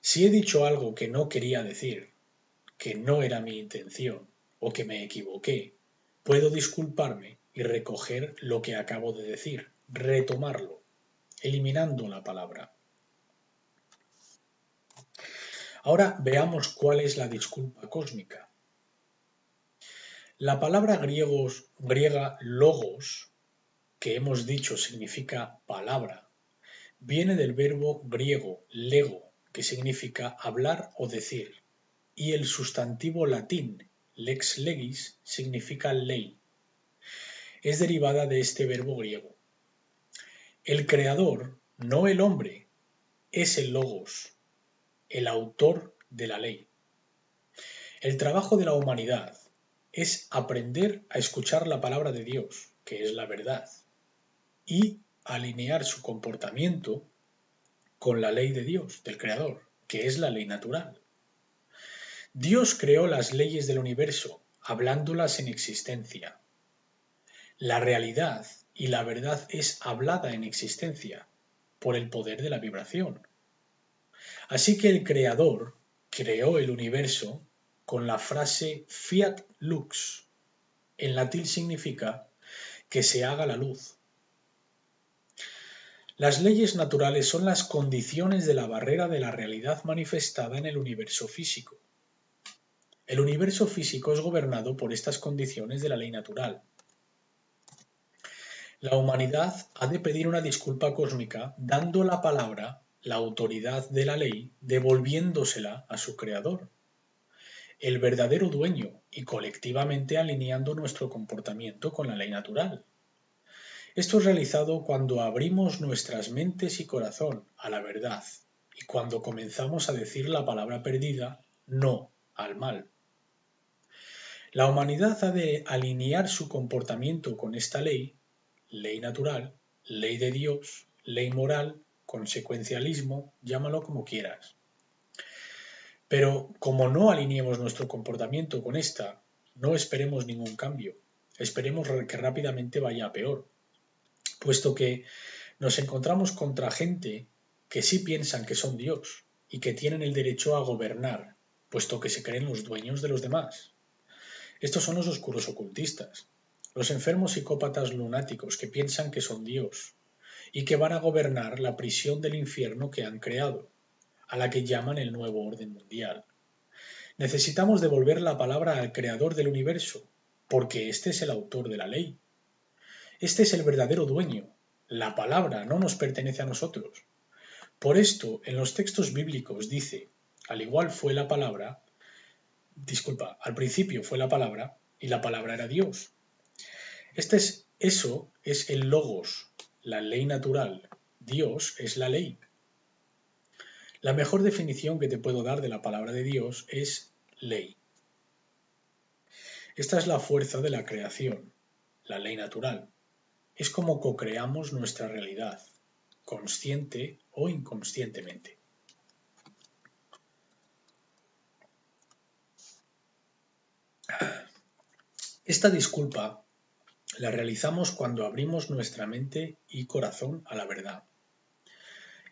si he dicho algo que no quería decir, que no era mi intención o que me equivoqué, puedo disculparme y recoger lo que acabo de decir, retomarlo, eliminando la palabra. Ahora veamos cuál es la disculpa cósmica. La palabra griega logos, que hemos dicho significa palabra, viene del verbo griego lego, que significa hablar o decir, y el sustantivo latín lex legis significa ley. Es derivada de este verbo griego. El creador, no el hombre, es el logos, el autor de la ley. El trabajo de la humanidad es aprender a escuchar la palabra de Dios, que es la verdad, y alinear su comportamiento con la ley de Dios, del Creador, que es la ley natural. Dios creó las leyes del universo, hablándolas en existencia. La realidad y la verdad es hablada en existencia por el poder de la vibración. Así que el Creador creó el universo con la frase fiat lux. En latín significa que se haga la luz. Las leyes naturales son las condiciones de la barrera de la realidad manifestada en el universo físico. El universo físico es gobernado por estas condiciones de la ley natural. La humanidad ha de pedir una disculpa cósmica dando la palabra, la autoridad de la ley, devolviéndosela a su creador, el verdadero dueño, y colectivamente alineando nuestro comportamiento con la ley natural. Esto es realizado cuando abrimos nuestras mentes y corazón a la verdad y cuando comenzamos a decir la palabra perdida, no al mal. La humanidad ha de alinear su comportamiento con esta ley, ley natural, ley de Dios, ley moral, consecuencialismo, llámalo como quieras. Pero como no alineemos nuestro comportamiento con esta, no esperemos ningún cambio, esperemos que rápidamente vaya a peor, puesto que nos encontramos contra gente que sí piensan que son Dios y que tienen el derecho a gobernar, puesto que se creen los dueños de los demás. Estos son los oscuros ocultistas, los enfermos psicópatas lunáticos que piensan que son Dios y que van a gobernar la prisión del infierno que han creado, a la que llaman el nuevo orden mundial. Necesitamos devolver la palabra al creador del universo, porque este es el autor de la ley. Este es el verdadero dueño. La palabra no nos pertenece a nosotros. Por esto, en los textos bíblicos dice, al igual fue la palabra, al principio fue la palabra, y la palabra era Dios. Eso es el logos, la ley natural. Dios es la ley. La mejor definición que te puedo dar de la palabra de Dios es ley. Esta es la fuerza de la creación, la ley natural. Es como co-creamos nuestra realidad, consciente o inconscientemente. Esta disculpa la realizamos cuando abrimos nuestra mente y corazón a la verdad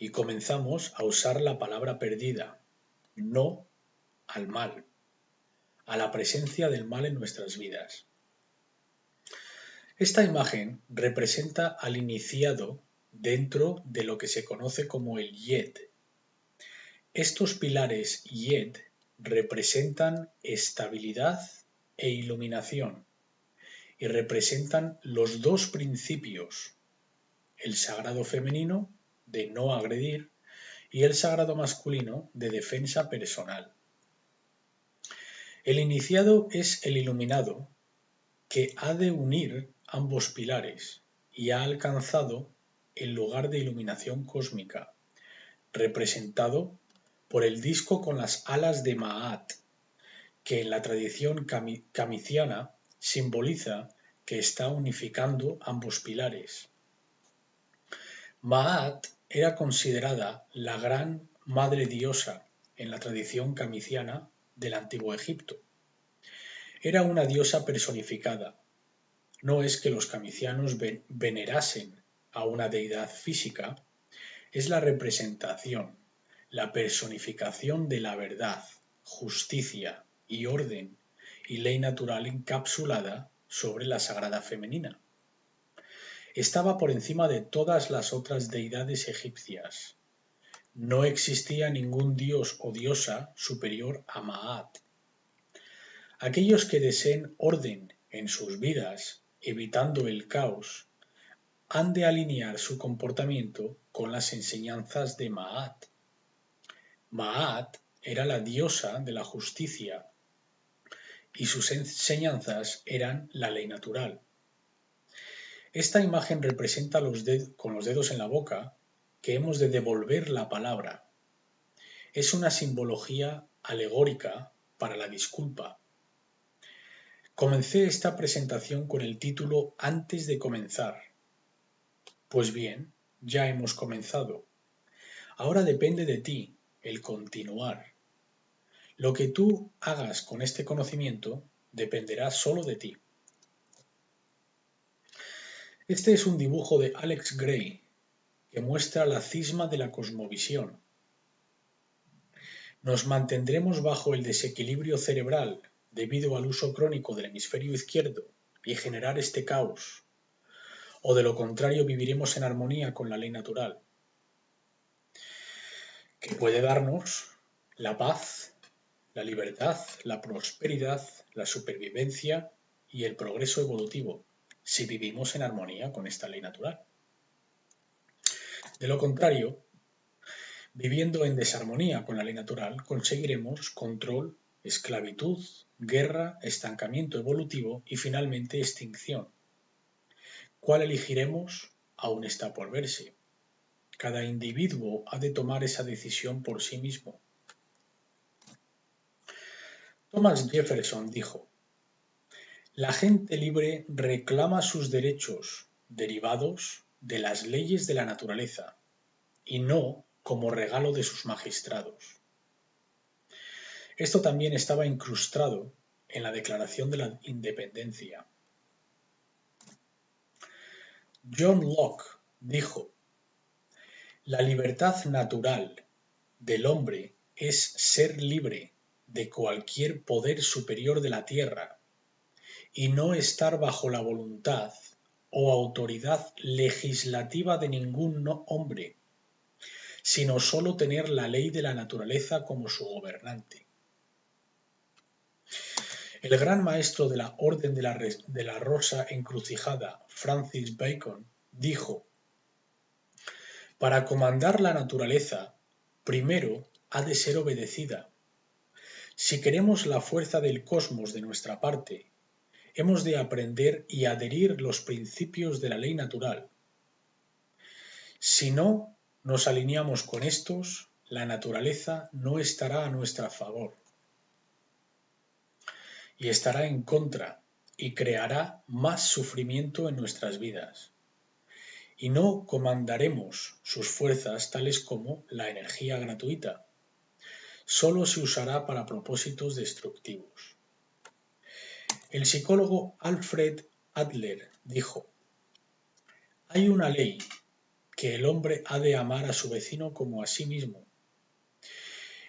y comenzamos a usar la palabra perdida, no al mal, a la presencia del mal en nuestras vidas. Esta imagen representa al iniciado dentro de lo que se conoce como el Yed. Estos pilares Yed representan estabilidad e iluminación y representan los dos principios, el sagrado femenino de no agredir y el sagrado masculino de defensa personal. El iniciado es el iluminado que ha de unir ambos pilares y ha alcanzado el lugar de iluminación cósmica, representado por el disco con las alas de Ma'at, que en la tradición kamiciana simboliza que está unificando ambos pilares. Ma'at era considerada la gran madre diosa en la tradición kamiciana del Antiguo Egipto. Era una diosa personificada. No es que los kamicianos venerasen a una deidad física, es la representación, la personificación de la verdad, justicia y orden y ley natural encapsulada sobre la sagrada femenina. Estaba por encima de todas las otras deidades egipcias. No existía ningún dios o diosa superior a Ma'at. Aquellos que deseen orden en sus vidas, evitando el caos, han de alinear su comportamiento con las enseñanzas de Ma'at. Ma'at era la diosa de la justicia y sus enseñanzas eran la ley natural. Esta imagen representa con los dedos en la boca que hemos de devolver la palabra. Es una simbología alegórica para la disculpa. Comencé esta presentación con el título Antes de comenzar. Pues bien, ya hemos comenzado. Ahora depende de ti el continuar. Lo que tú hagas con este conocimiento dependerá solo de ti. Este es un dibujo de Alex Gray que muestra la cisma de la cosmovisión. Nos mantendremos bajo el desequilibrio cerebral debido al uso crónico del hemisferio izquierdo y generar este caos, o de lo contrario viviremos en armonía con la ley natural, que puede darnos la paz, la libertad, la prosperidad, la supervivencia y el progreso evolutivo, si vivimos en armonía con esta ley natural. De lo contrario, viviendo en desarmonía con la ley natural, conseguiremos control, esclavitud, guerra, estancamiento evolutivo y finalmente extinción. ¿Cuál elegiremos? Aún está por verse. Cada individuo ha de tomar esa decisión por sí mismo. Thomas Jefferson dijo: la gente libre reclama sus derechos derivados de las leyes de la naturaleza y no como regalo de sus magistrados. Esto también estaba incrustado en la Declaración de la Independencia. John Locke dijo: la libertad natural del hombre es ser libre de cualquier poder superior de la tierra y no estar bajo la voluntad o autoridad legislativa de ningún hombre, sino sólo tener la ley de la naturaleza como su gobernante. El gran maestro de la Orden de la Rosa Encrucijada, Francis Bacon, dijo: para comandar la naturaleza, primero ha de ser obedecida. Si queremos la fuerza del cosmos de nuestra parte, hemos de aprender y adherir los principios de la ley natural. Si no nos alineamos con estos, la naturaleza no estará a nuestro favor y estará en contra y creará más sufrimiento en nuestras vidas. Y no comandaremos sus fuerzas tales como la energía gratuita. Solo se usará para propósitos destructivos. El psicólogo Alfred Adler dijo: hay una ley que el hombre ha de amar a su vecino como a sí mismo.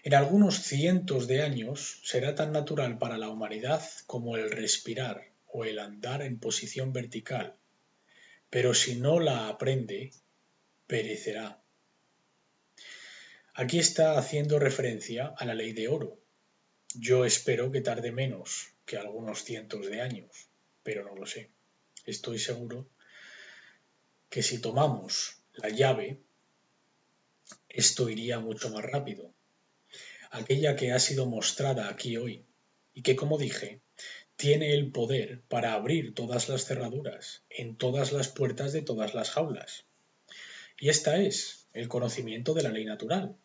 En algunos cientos de años será tan natural para la humanidad como el respirar o el andar en posición vertical, pero si no la aprende, perecerá. Aquí está haciendo referencia a la ley de oro. Yo espero que tarde menos que algunos cientos de años, pero no lo sé. Estoy seguro que si tomamos la llave, esto iría mucho más rápido. Aquella que ha sido mostrada aquí hoy y que, como dije, tiene el poder para abrir todas las cerraduras en todas las puertas de todas las jaulas. Y esta es el conocimiento de la ley natural.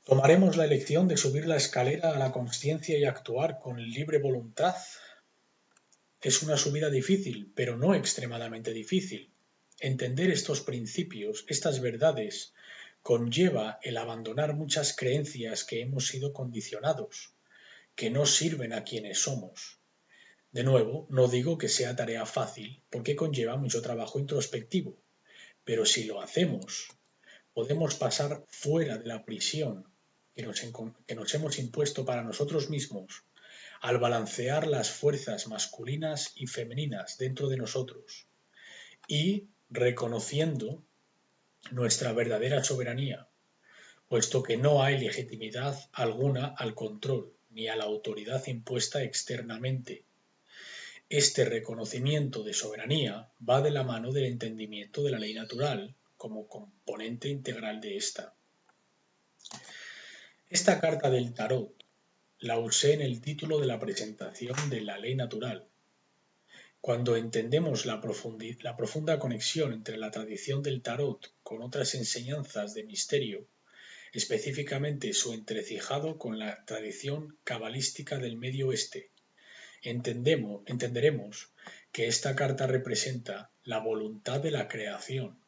¿Tomaremos la elección de subir la escalera a la consciencia y actuar con libre voluntad? Es una subida difícil, pero no extremadamente difícil. Entender estos principios, estas verdades, conlleva el abandonar muchas creencias que hemos sido condicionados, que no sirven a quienes somos. De nuevo, no digo que sea tarea fácil, porque conlleva mucho trabajo introspectivo, pero si lo hacemos, podemos pasar fuera de la prisión que nos hemos impuesto para nosotros mismos, al balancear las fuerzas masculinas y femeninas dentro de nosotros y reconociendo nuestra verdadera soberanía, puesto que no hay legitimidad alguna al control ni a la autoridad impuesta externamente. Este reconocimiento de soberanía va de la mano del entendimiento de la ley natural como componente integral de esta. Esta carta del tarot la usé en el título de la presentación de la ley natural. Cuando entendemos la profunda conexión entre la tradición del tarot con otras enseñanzas de misterio, específicamente su entrecijado con la tradición cabalística del Medio Oeste, entenderemos que esta carta representa la voluntad de la creación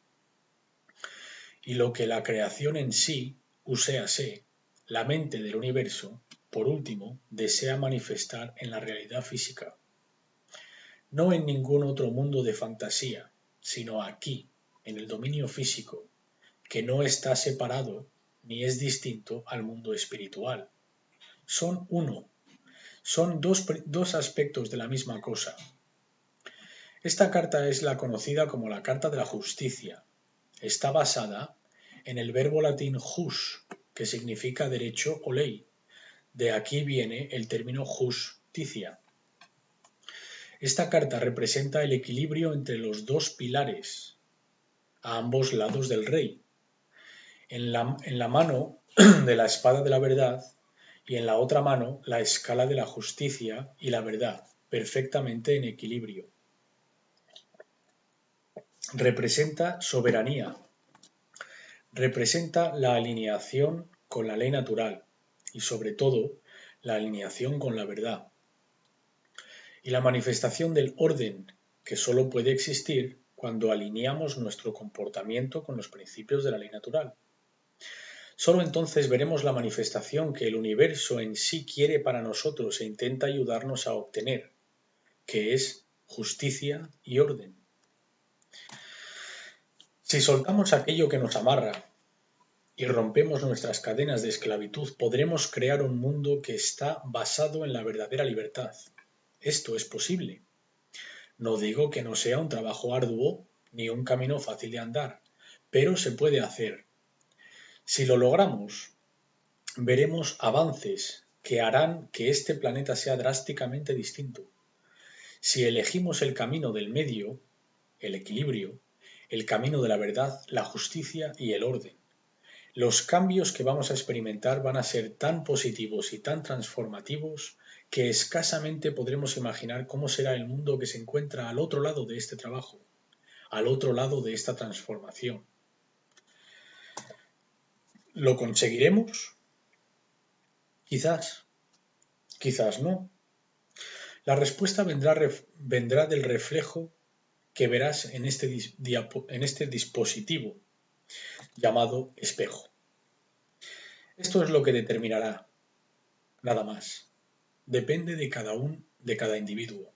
y lo que la creación en sí, uséase, la mente del universo, por último, desea manifestar en la realidad física. No en ningún otro mundo de fantasía, sino aquí, en el dominio físico, que no está separado ni es distinto al mundo espiritual. Son uno, son dos aspectos de la misma cosa. Esta carta es la conocida como la Carta de la Justicia. Está basada en el verbo latín jus, que significa derecho o ley. De aquí viene el término justicia. Esta carta representa el equilibrio entre los dos pilares, a ambos lados del rey. En la mano de la espada de la verdad y en la otra mano la escala de la justicia y la verdad, perfectamente en equilibrio. Representa soberanía, representa la alineación con la ley natural y sobre todo la alineación con la verdad. Y la manifestación del orden, que solo puede existir cuando alineamos nuestro comportamiento con los principios de la ley natural. Solo entonces veremos la manifestación que el universo en sí quiere para nosotros e intenta ayudarnos a obtener, que es justicia y orden. Si soltamos aquello que nos amarra y rompemos nuestras cadenas de esclavitud, podremos crear un mundo que está basado en la verdadera libertad. Esto es posible. No digo que no sea un trabajo arduo ni un camino fácil de andar, pero se puede hacer. Si lo logramos, veremos avances que harán que este planeta sea drásticamente distinto. Si elegimos el camino del medio, el equilibrio, el camino de la verdad, la justicia y el orden, los cambios que vamos a experimentar van a ser tan positivos y tan transformativos que escasamente podremos imaginar cómo será el mundo que se encuentra al otro lado de este trabajo, al otro lado de esta transformación. ¿Lo conseguiremos? Quizás, quizás no. La respuesta vendrá del reflejo que verás en este dispositivo llamado espejo. Esto es lo que determinará, nada más. Depende de cada individuo.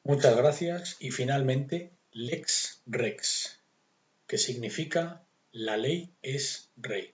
Muchas gracias y finalmente Lex Rex, que significa la ley es rey.